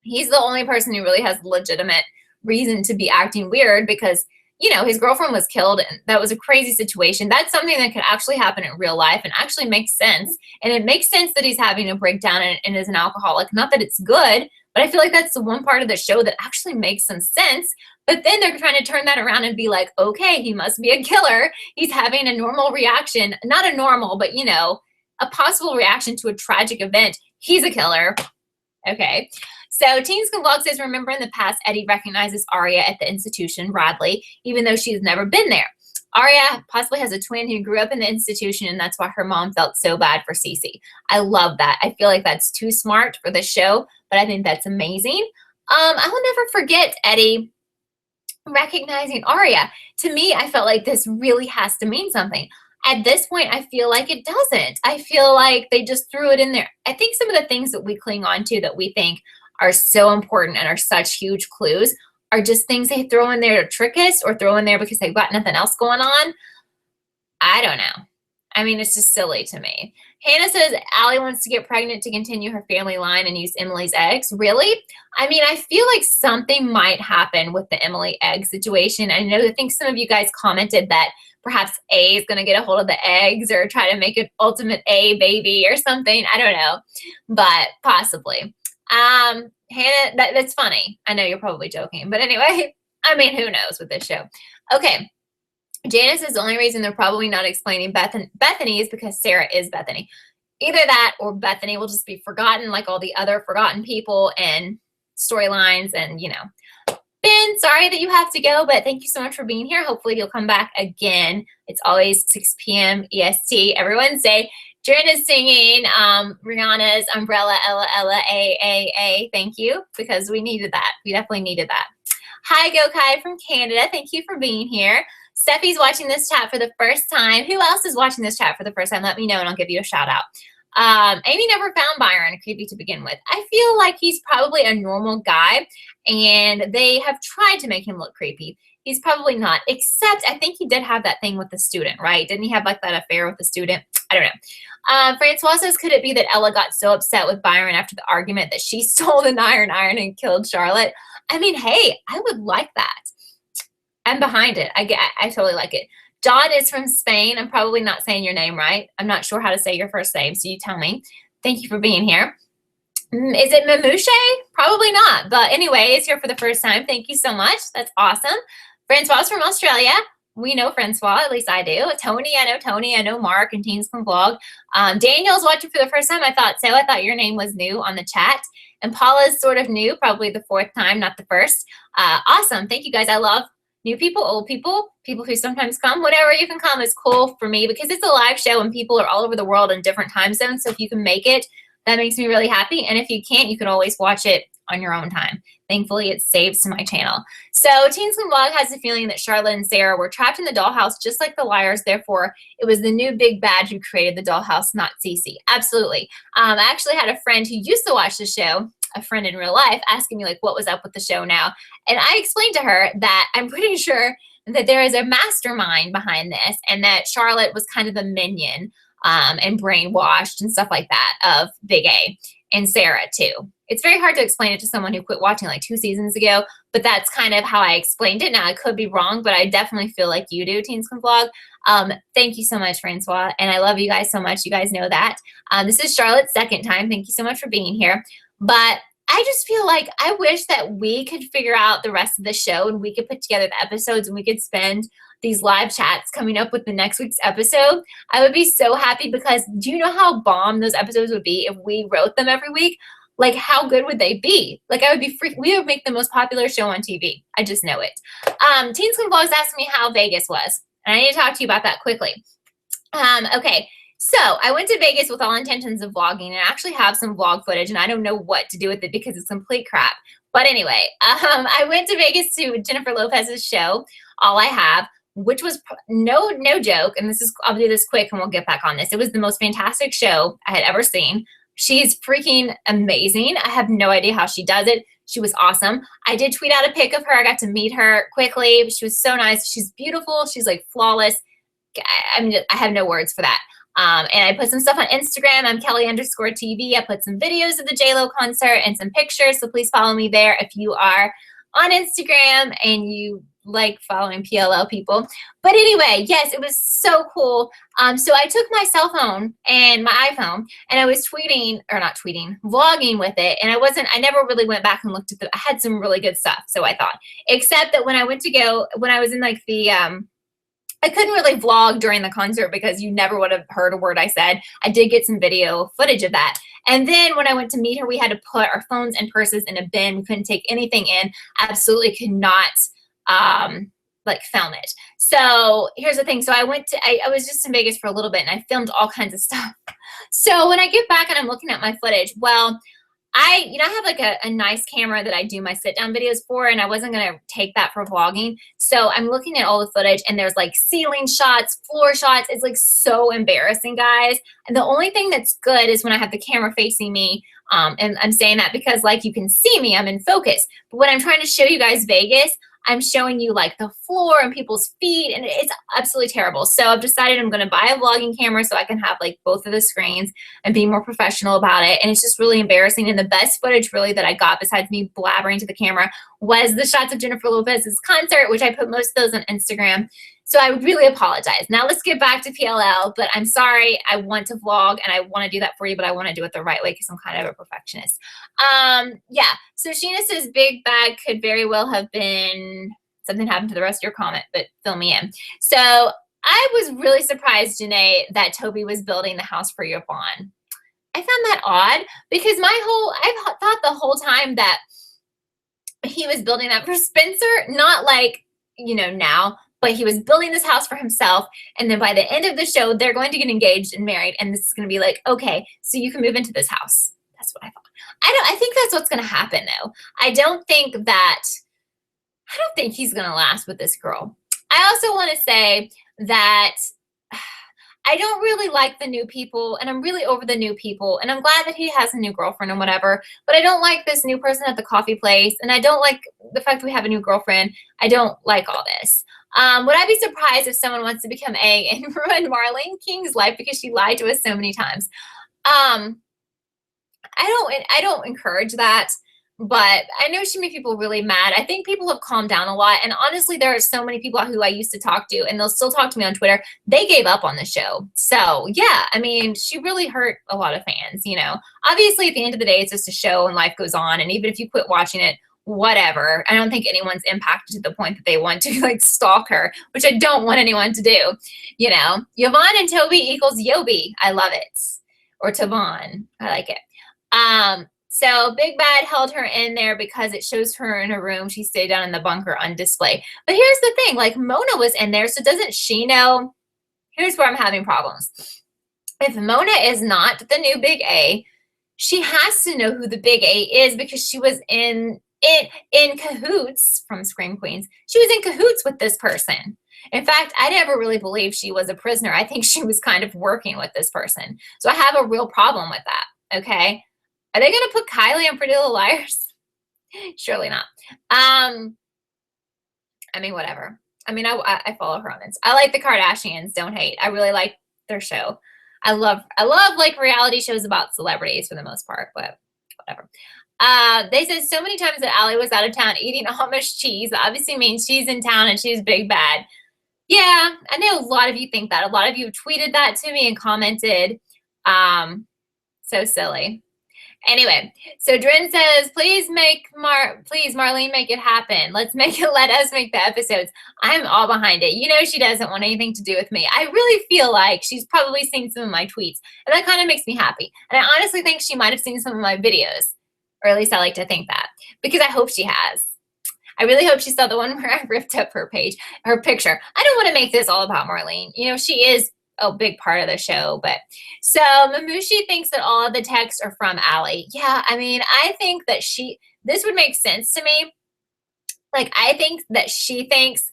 S1: He's the only person who really has legitimate reason to be acting weird because his girlfriend was killed and that was a crazy situation. That's something that could actually happen in real life and actually makes sense. And it makes sense that he's having a breakdown and is an alcoholic. Not that it's good, but I feel like that's the one part of the show that actually makes some sense. But then they're trying to turn that around and be like, okay, he must be a killer. He's having a normal reaction, not a normal, but a possible reaction to a tragic event. He's a killer. Okay. So Teen School Vlog says, remember in the past, Eddie recognizes Aria at the institution, Radley, even though she's never been there. Aria possibly has a twin who grew up in the institution, and that's why her mom felt so bad for Cece. I love that. I feel like that's too smart for the show, but I think that's amazing. I will never forget Eddie recognizing Aria. To me, I felt like this really has to mean something. At this point, I feel like it doesn't. I feel like they just threw it in there. I think some of the things that we cling on to that we think are so important and are such huge clues are just things they throw in there to trick us or throw in there because they've got nothing else going on. I don't know. I mean, it's just silly to me. Hannah says Allie wants to get pregnant to continue her family line and use Emily's eggs. Really? I mean, I feel like something might happen with the Emily egg situation. I think some of you guys commented that perhaps A is going to get a hold of the eggs or try to make an ultimate A baby or something. I don't know, but possibly. Hannah, that's funny. I know you're probably joking, but anyway, I mean, who knows with this show. Okay. Janice says the only reason they're probably not explaining Bethany is because Sarah is Bethany. Either that or Bethany will just be forgotten like all the other forgotten people and storylines and, Ben, sorry that you have to go, but thank you so much for being here. Hopefully you'll come back again. It's always 6 p.m. EST every Wednesday. Jen is singing Rihanna's Umbrella, Ella, Ella, A. Thank you, because we needed that. We definitely needed that. Hi, Gokai from Canada. Thank you for being here. Steffi's watching this chat for the first time. Who else is watching this chat for the first time? Let me know and I'll give you a shout out. Amy never found Byron creepy to begin with. I feel like he's probably a normal guy and they have tried to make him look creepy. He's probably not, except I think he did have that thing with the student, right? Didn't he have like that affair with the student? I don't know. Francois says, could it be that Ella got so upset with Byron after the argument that she stole the iron and killed Charlotte? I mean, hey, I would like that. I'm behind it. I totally like it. John is from Spain. I'm probably not saying your name right. I'm not sure how to say your first name, so you tell me. Thank you for being here. Is it Mamushe? Probably not. But anyway, it's here for the first time. Thank you so much. That's awesome. Francois is from Australia. We know Francois, at least I do. Tony, I know Tony. I know Mark and Teens Can Vlog. Daniel's watching for the first time. I thought so. I thought your name was new on the chat. And Paula's sort of new, probably the fourth time, not the first. Awesome. Thank you guys. I love new people, old people, people who sometimes come. Whatever you can come is cool for me because it's a live show and people are all over the world in different time zones. So if you can make it, that makes me really happy. And if you can't, you can always watch it on your own time. Thankfully, it saves to my channel. So Teens Can Vlog has a feeling that Charlotte and Sarah were trapped in the dollhouse just like the liars. Therefore, it was the new big bad who created the dollhouse, not Cece. Absolutely. I actually had a friend who used to watch the show, a friend in real life, asking me like what was up with the show now. And I explained to her that I'm pretty sure that there is a mastermind behind this and that Charlotte was kind of the minion and brainwashed and stuff like that of Big A and Sarah too. It's very hard to explain it to someone who quit watching like 2 seasons ago, but that's kind of how I explained it. Now I could be wrong, but I definitely feel like you do, Teens Can Vlog. Thank you so much, Francois, and I love you guys so much. You guys know that. This is Charlotte's second time. Thank you so much for being here. But I just feel like I wish that we could figure out the rest of the show and we could put together the episodes and we could spend these live chats coming up with the next week's episode. I would be so happy because do you know how bomb those episodes would be if we wrote them every week? Like how good would they be? Like I would be we would make the most popular show on TV. I just know it. Teens Can Vlogs asked me how Vegas was. And I need to talk to you about that quickly. Okay. So I went to Vegas with all intentions of vlogging and I actually have some vlog footage and I don't know what to do with it because it's complete crap. But anyway, I went to Vegas to Jennifer Lopez's show, All I Have, which was no joke. And I'll do this quick and we'll get back on this. It was the most fantastic show I had ever seen. She's freaking amazing. I have no idea how she does it. She was awesome. I did tweet out a pic of her. I got to meet her quickly. She was so nice. She's beautiful. She's like flawless. I mean, I have no words for that. And I put some stuff on Instagram. I'm Kellie_TV. I put some videos of the JLo concert and some pictures. So please follow me there if you are on Instagram and you like following PLL people. But anyway, yes, it was so cool. So I took my cell phone and my iPhone and I was vlogging with it. And I never really went back and looked at I had some really good stuff. So I thought, except that when I was in like the, I couldn't really vlog during the concert because you never would have heard a word I said. I did get some video footage of that. And then when I went to meet her, we had to put our phones and purses in a bin. We couldn't take anything in. Absolutely could not like film it. So here's the thing. So I was just in Vegas for a little bit and I filmed all kinds of stuff. So when I get back and I'm looking at my footage, well, I have like a nice camera that I do my sit down videos for, and I wasn't going to take that for vlogging. So I'm looking at all the footage and there's like ceiling shots, floor shots. It's like so embarrassing, guys. And the only thing that's good is when I have the camera facing me. And I'm saying that because like you can see me, I'm in focus. But when I'm trying to show you guys Vegas, I'm showing you like the floor and people's feet and it's absolutely terrible. So I've decided I'm going to buy a vlogging camera so I can have like both of the screens and be more professional about it. And it's just really embarrassing. And the best footage really that I got besides me blabbering to the camera was the shots of Jennifer Lopez's concert, which I put most of those on Instagram. So I would really apologize. Now let's get back to PLL, but I'm sorry. I want to vlog and I want to do that for you, but I want to do it the right way because I'm kind of a perfectionist. Yeah, so Sheena says big bag could very well have been something happened to the rest of your comment, but fill me in. So I was really surprised, Janae, that Toby was building the house for Yvonne. I found that odd because I thought the whole time that he was building that for Spencer, not like, now, but he was building this house for himself. And then by the end of the show, they're going to get engaged and married. And this is going to be like, okay, so you can move into this house. That's what I thought. I think that's what's going to happen though. I don't think that I don't think he's going to last with this girl. I also want to say that I don't really like the new people, and I'm really over the new people, and I'm glad that he has a new girlfriend and whatever, but I don't like this new person at the coffee place, and I don't like the fact that we have a new girlfriend. I don't like all this. Would I be surprised if someone wants to become A and ruin Marlene King's life because she lied to us so many times? Um, I don't encourage that, but I know she made people really mad. I think people have calmed down a lot. And honestly, there are so many people who I used to talk to, and they'll still talk to me on Twitter. They gave up on the show. So yeah, I mean, she really hurt a lot of fans, you know. Obviously, at the end of the day, it's just a show and life goes on. And even if you quit watching it, whatever. I don't think anyone's impacted to the point that they want to like stalk her, which I don't want anyone to do. You know, Yvonne and Toby equals Yobi. I love it. Or Tavon. I like it. So Big Bad held her in there because it shows her in a room. She stayed down in the bunker on display. But here's the thing, like Mona was in there, so doesn't she know? Here's where I'm having problems. If Mona is not the new Big A, she has to know who the Big A is because she was in cahoots from Scream Queens. She was in cahoots with this person. In fact, I never really believed she was a prisoner. I think she was kind of working with this person. So I have a real problem with that, okay? Are they going to put Kylie on Pretty Little Liars? Surely not. I mean, whatever. I mean, I follow her on this. I like the Kardashians. Don't hate. I really like their show. I love like reality shows about celebrities for the most part, but whatever. They said so many times that Allie was out of town eating Amish cheese. That obviously means she's in town and she's Big Bad. Yeah, I know a lot of you think that. A lot of you tweeted that to me and commented. So silly. Anyway, so Drin says, please Marlene, make it happen. Let us make the episodes. I'm all behind it. You know, she doesn't want anything to do with me. I really feel like she's probably seen some of my tweets, and that kind of makes me happy. And I honestly think she might have seen some of my videos, or at least I like to think that, because I hope she has. I really hope she saw the one where I ripped up her picture. I don't want to make this all about Marlene. You know, she is a big part of the show, but so Mamushi thinks that all of the texts are from Allie. Yeah, I mean, I think that this would make sense to me. Like, I think that she thinks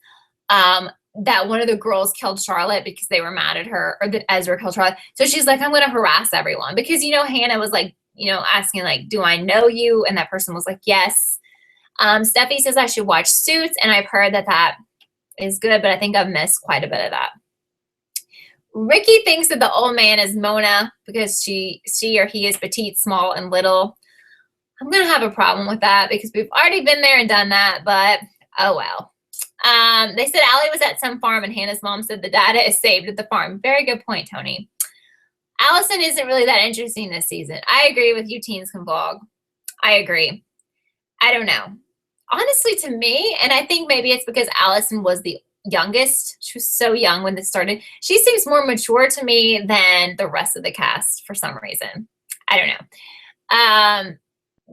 S1: that one of the girls killed Charlotte because they were mad at her, or that Ezra killed Charlotte. So she's like, I'm going to harass everyone because, you know, Hannah was like, you know, asking like, do I know you? And that person was like, yes. Steffi says I should watch Suits, and I've heard that is good, but I think I've missed quite a bit of that. Ricky thinks that the old man is Mona because she or he is petite, small, and little. I'm going to have a problem with that because we've already been there and done that, but oh well. They said Allie was at some farm and Hannah's mom said the data is saved at the farm. Very good point, Tony. Allison isn't really that interesting this season. I agree with you, teens can vlog. I agree. I don't know. Honestly, to me, and I think maybe it's because Allison was the youngest. She was so young when this started. She seems more mature to me than the rest of the cast for some reason. I don't know.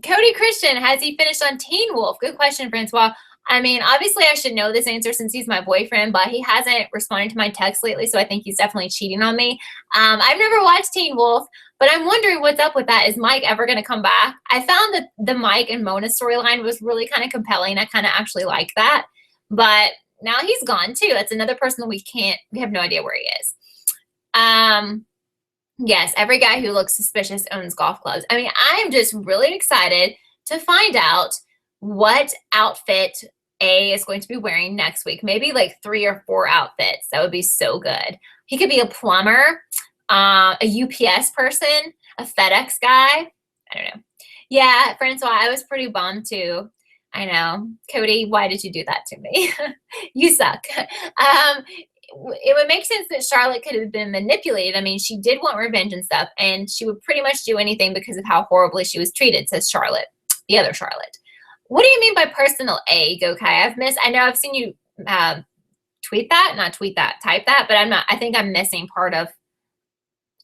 S1: Cody Christian, has he finished on Teen Wolf? Good question, Francois. I mean, obviously I should know this answer since he's my boyfriend, but he hasn't responded to my text lately, so I think he's definitely cheating on me. I've never watched Teen Wolf, but I'm wondering what's up with that. Is Mike ever going to come back? I found that the Mike and Mona storyline was really kind of compelling. I kind of actually like that, but now he's gone too. That's another person that we have no idea where he is. Yes, every guy who looks suspicious owns golf clubs. I mean, I'm just really excited to find out what outfit A is going to be wearing next week. Maybe like 3 or 4 outfits. That would be so good. He could be a plumber, a UPS person, a FedEx guy. I don't know. Yeah, Francois, I was pretty bummed too. I know. Cody, why did you do that to me? You suck. It would make sense that Charlotte could have been manipulated. I mean, she did want revenge and stuff, and she would pretty much do anything because of how horribly she was treated, says Charlotte, the other Charlotte. What do you mean by personal A, Gokai? I know I've seen you type that, but I think I'm missing part of.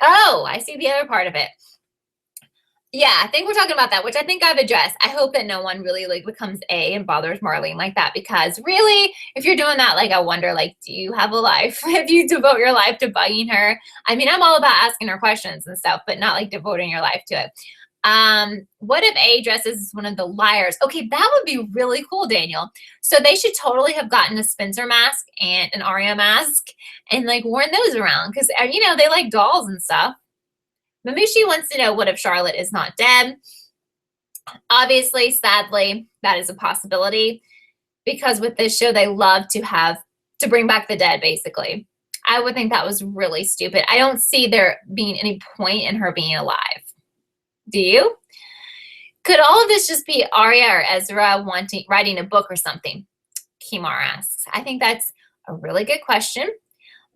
S1: Oh, I see the other part of it. Yeah, I think we're talking about that, which I think I've addressed. I hope that no one really like becomes A and bothers Marlene like that, because really, if you're doing that, like, I wonder, like, do you have a life? If you devote your life to bugging her? I mean, I'm all about asking her questions and stuff, but not like devoting your life to it. What if A dresses as one of the liars? Okay, that would be really cool, Daniel. So they should totally have gotten a Spencer mask and an Arya mask and like worn those around because you know they like dolls and stuff. Mamushi wants to know what if Charlotte is not dead? Obviously, sadly, that is a possibility because with this show they love to bring back the dead, basically. I would think that was really stupid. I don't see there being any point in her being alive. Do you? Could all of this just be Arya or Ezra writing a book or something? Kimar asks. I think that's a really good question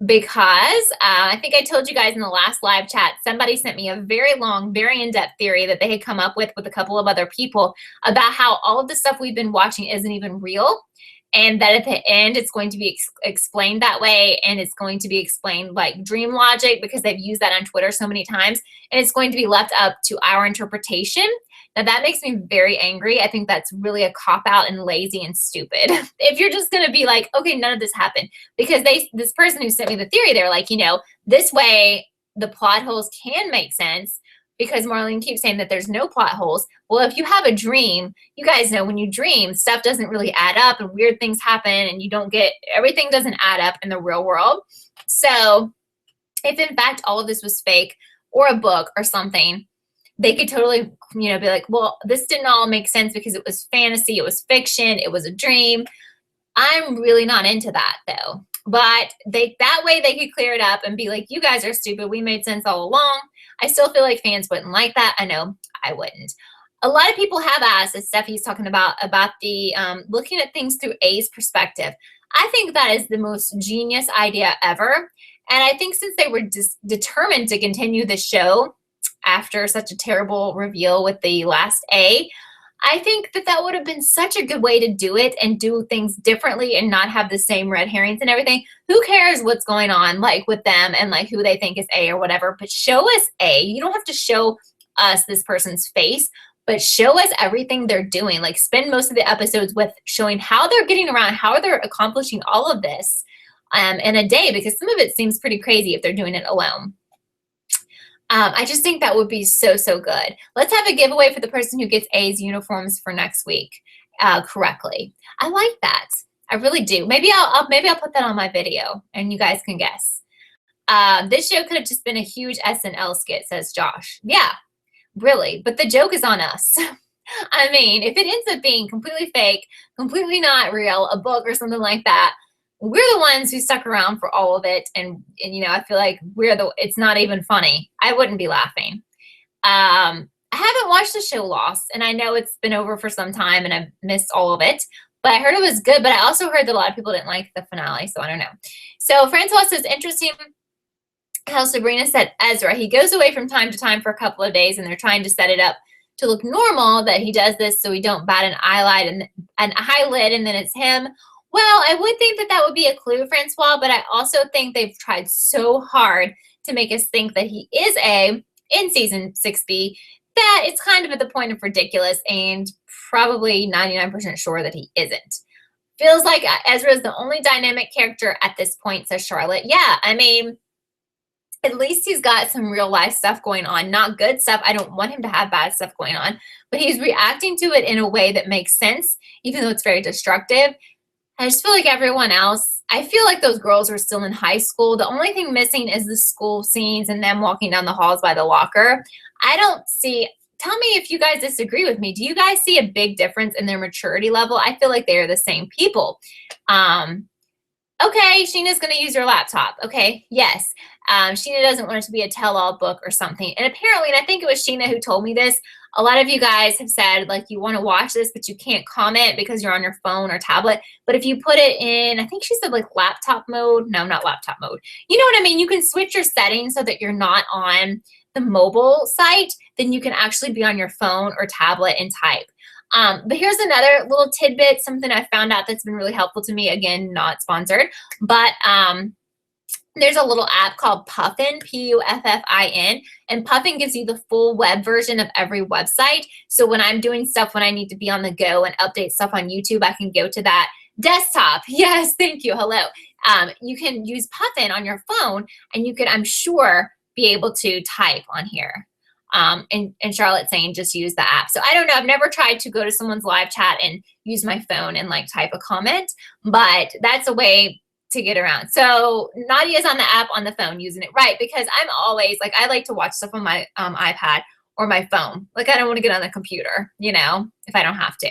S1: because I think I told you guys in the last live chat, somebody sent me a very long, very in-depth theory that they had come up with a couple of other people about how all of the stuff we've been watching isn't even real. And that at the end, it's going to be explained that way. And it's going to be explained like dream logic because they've used that on Twitter so many times. And it's going to be left up to our interpretation. Now, that makes me very angry. I think that's really a cop-out and lazy and stupid. If you're just going to be like, okay, none of this happened. Because this person who sent me the theory, they're like, you know, this way the plot holes can make sense because Marlene keeps saying that there's no plot holes. Well, if you have a dream, you guys know when you dream, stuff doesn't really add up and weird things happen and everything doesn't add up in the real world. So if in fact all of this was fake or a book or something, they could totally, you know, be like, well, this didn't all make sense because it was fantasy, it was fiction, it was a dream. I'm really not into that though. But that way they could clear it up and be like, you guys are stupid. We made sense all along. I still feel like fans wouldn't like that. I know I wouldn't. A lot of people have asked, as Steffi's talking about the looking at things through A's perspective. I think that is the most genius idea ever. And I think since they were determined to continue the show after such a terrible reveal with the last A, I think that would have been such a good way to do it and do things differently and not have the same red herrings and everything. Who cares what's going on like with them and like who they think is A or whatever, but show us A. You don't have to show us this person's face, but show us everything they're doing. Like spend most of the episodes with showing how they're getting around, how they're accomplishing all of this in a day, because some of it seems pretty crazy if they're doing it alone. I just think that would be so, so good. Let's have a giveaway for the person who gets A's uniforms for next week correctly. I like that. I really do. Maybe I'll put that on my video and you guys can guess. This show could have just been a huge SNL skit, says Josh. Yeah, really. But the joke is on us. I mean, if it ends up being completely fake, completely not real, a book or something like that, we're the ones who stuck around for all of it. And you know, I feel like it's not even funny. I wouldn't be laughing. I haven't watched the show Lost, and I know it's been over for some time and I've missed all of it, but I heard it was good, but I also heard that a lot of people didn't like the finale, so I don't know. So Francois says, interesting how Sabrina said Ezra. He goes away from time to time for a couple of days and they're trying to set it up to look normal that he does this so we don't bat an eyelid and then it's him. Well, I would think that would be a clue, Francois, but I also think they've tried so hard to make us think that he is A in season 6B that it's kind of at the point of ridiculous and probably 99% sure that he isn't. Feels like Ezra is the only dynamic character at this point, says Charlotte. Yeah, I mean, at least he's got some real life stuff going on, not good stuff. I don't want him to have bad stuff going on, but he's reacting to it in a way that makes sense, even though it's very destructive. I just feel like everyone else, I feel like those girls are still in high school. The only thing missing is the school scenes and them walking down the halls by the locker. I don't see, tell me if you guys disagree with me. Do you guys see a big difference in their maturity level? I feel like they are the same people. Okay, Sheena's going to use your laptop. Okay, yes. Sheena doesn't want it to be a tell-all book or something. And apparently, and I think it was Sheena who told me this, a lot of you guys have said, like, you want to watch this, but you can't comment because you're on your phone or tablet. But if you put it in, I think she said, like, laptop mode. No, not laptop mode. You know what I mean? You can switch your settings so that you're not on the mobile site. Then you can actually be on your phone or tablet and type. But here's another little tidbit, something I found out that's been really helpful to me. Again, not sponsored, but there's a little app called Puffin, Puffin, and Puffin gives you the full web version of every website. So when I'm doing stuff, when I need to be on the go and update stuff on YouTube, I can go to that desktop. Yes, thank you. Hello. You can use Puffin on your phone, and you could, I'm sure, be able to type on here. And Charlotte saying just use the app. So I don't know. I've never tried to go to someone's live chat and use my phone and like type a comment, but that's a way to get around. So Nadia's on the app on the phone using it right, because I'm always like, I like to watch stuff on my iPad or my phone. Like I don't want to get on the computer, you know, if I don't have to.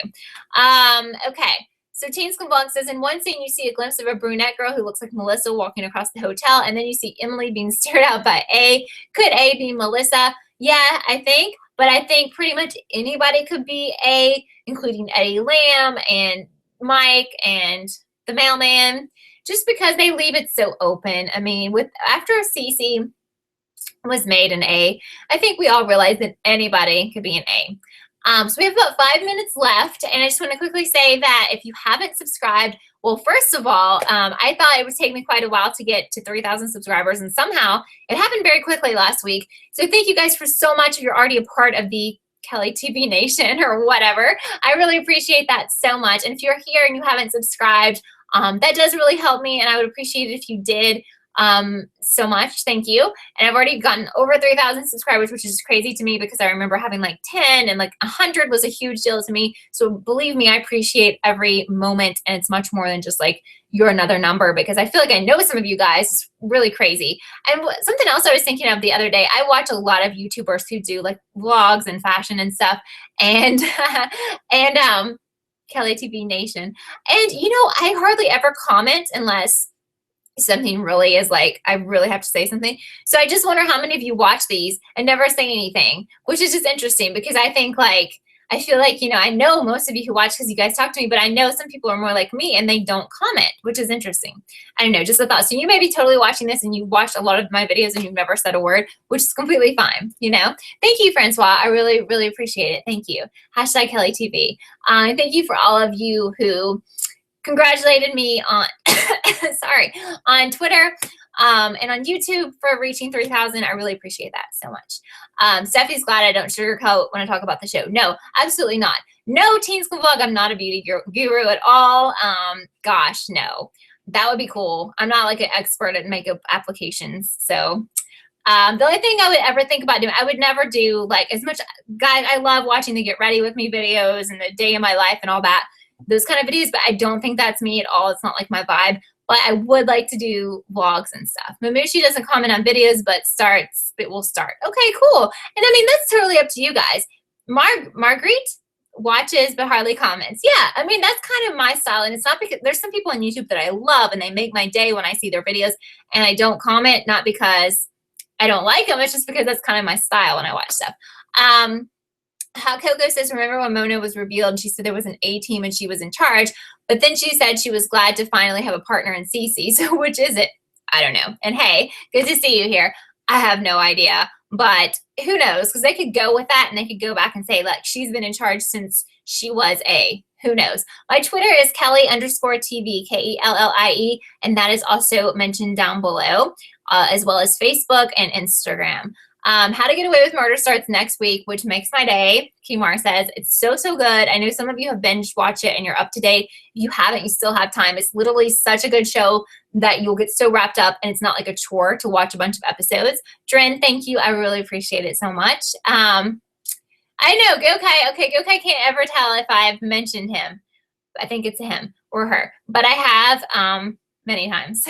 S1: Okay. So Teens Can Vlog says, in one scene, you see a glimpse of a brunette girl who looks like Melissa walking across the hotel, and then you see Emily being stared at by A. Could A be Melissa? Yeah, I think. But I think pretty much anybody could be A, including Eddie Lamb and Mike and the mailman, just because they leave it so open. I mean, after Cece was made an A, I think we all realize that anybody could be an A. So we have about 5 minutes left, and I just want to quickly say that if you haven't subscribed, well, first of all, I thought it would take me quite a while to get to 3,000 subscribers, and somehow it happened very quickly last week. So thank you guys for so much. If you're already a part of the Kellie TV Nation or whatever, I really appreciate that so much. And if you're here and you haven't subscribed, that does really help me, and I would appreciate it if you did. So much. Thank you. And I've already gotten over 3,000 subscribers, which is crazy to me because I remember having like 10 and like 100 was a huge deal to me. So believe me, I appreciate every moment, and it's much more than just like you're another number, because I feel like I know some of you guys. It's really crazy. And something else I was thinking of the other day, I watch a lot of YouTubers who do like vlogs and fashion and stuff, and Kellie TV Nation. And you know, I hardly ever comment unless something really is like, I really have to say something. So I just wonder how many of you watch these and never say anything, which is just interesting, because I think like, I feel like, you know, I know most of you who watch because you guys talk to me, but I know some people are more like me and they don't comment, which is interesting. I don't know, just a thought. So you may be totally watching this and you watched a lot of my videos and you've never said a word, which is completely fine, you know? Thank you, Francois. I really, really appreciate it. Thank you. Hashtag Kellie TV. And thank you for all of you who congratulated me on, sorry, on Twitter and on YouTube for reaching 3,000. I really appreciate that so much. Steffi's glad I don't sugarcoat when I talk about the show. No, absolutely not. No, Teens Can Vlog. I'm not a beauty guru at all. Gosh, no. That would be cool. I'm not like an expert at makeup applications. So the only thing I would ever think about doing, I would never do like as much, guys, I love watching the Get Ready With Me videos and the day in my life and all that, those kind of videos, but I don't think that's me at all. It's not like my vibe, but I would like to do vlogs and stuff. Mamushi doesn't comment on videos, but will start. Okay, cool. And I mean, that's totally up to you guys. Marguerite watches, but hardly comments. Yeah, I mean, that's kind of my style. And it's not because there's some people on YouTube that I love and they make my day when I see their videos, and I don't comment, not because I don't like them. It's just because that's kind of my style when I watch stuff. How Coco says, remember when Mona was revealed and she said there was an A team and she was in charge, but then she said she was glad to finally have a partner in Cece. So which is it? I don't know. And hey, good to see you here. I have no idea, but who knows? Because they could go with that and they could go back and say, like, she's been in charge since she was A. Who knows? My Twitter is Kellie_TV, Kellie, and that is also mentioned down below, as well as Facebook and Instagram. How to Get Away with Murder starts next week, which makes my day. Kimar says, it's so, so good. I know some of you have binge watched it and you're up to date. If you haven't, you still have time. It's literally such a good show that you'll get so wrapped up and it's not like a chore to watch a bunch of episodes. Dren, thank you. I really appreciate it so much. I know, Gokai. Okay, Gokai can't ever tell if I've mentioned him. I think it's him or her, but I have many times.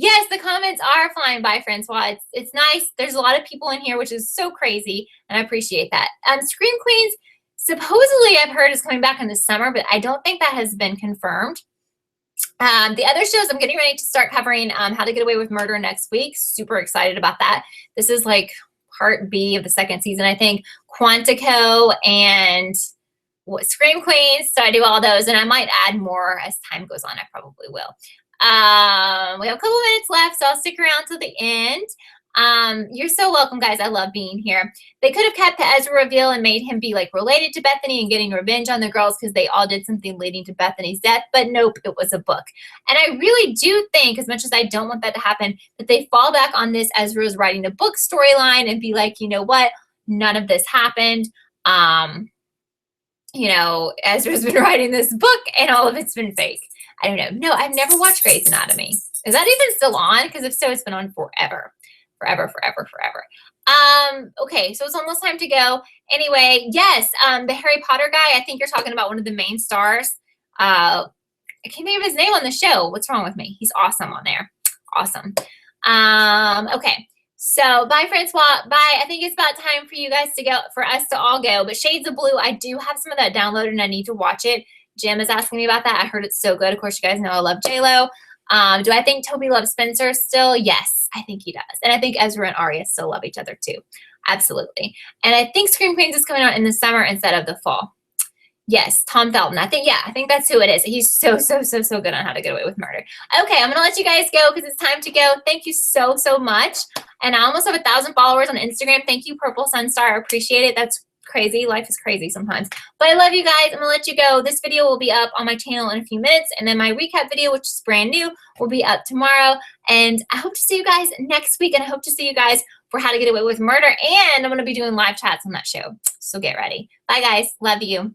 S1: Yes, the comments are flying by, Francois. It's nice. There's a lot of people in here, which is so crazy, and I appreciate that. Scream Queens, supposedly I've heard is coming back in the summer, but I don't think that has been confirmed. The other shows, I'm getting ready to start covering How to Get Away with Murder next week. Super excited about that. This is like part B of the second season, I think. Quantico and Scream Queens. So I do all those, and I might add more as time goes on. I probably will. We have a couple minutes left, so I'll stick around till the end. You're so welcome, guys. I love being here. They could have kept the Ezra reveal and made him be like related to Bethany and getting revenge on the girls because they all did something leading to Bethany's death, but nope, it was a book. And I really do think, as much as I don't want that to happen, that they fall back on this Ezra's writing a book storyline and be like, you know what, none of this happened. You know, Ezra's been writing this book and all of it's been fake. I don't know. No, I've never watched Grey's Anatomy. Is that even still on? Because if so, it's been on forever. Forever, forever, forever. Okay, so it's almost time to go. Anyway, yes, the Harry Potter guy, I think you're talking about one of the main stars. I can't think of his name on the show. What's wrong with me? He's awesome on there. Awesome. Okay. So bye, Francois. Bye. I think it's about time for you guys to go, for us to all go. But Shades of Blue, I do have some of that downloaded and I need to watch it. Jim is asking me about that. I heard it's so good. Of course, you guys know I love J-Lo. Do I think Toby loves Spencer still? Yes, I think he does. And I think Ezra and Arya still love each other too. Absolutely. And I think Scream Queens is coming out in the summer instead of the fall. Yes, Tom Felton. I think that's who it is. He's so good on How to Get Away with Murder. Okay, I'm gonna let you guys go because it's time to go. Thank you so much. And I almost have 1,000 followers on Instagram. Thank you, Purple Sunstar. I appreciate it. That's crazy. Life is crazy sometimes. But I love you guys. I'm gonna let you go. This video will be up on my channel in a few minutes, and then my recap video, which is brand new, will be up tomorrow. And I hope to see you guys next week, and I hope to see you guys for How to Get Away with Murder. And I'm gonna be doing live chats on that show. So get ready. Bye guys. Love you.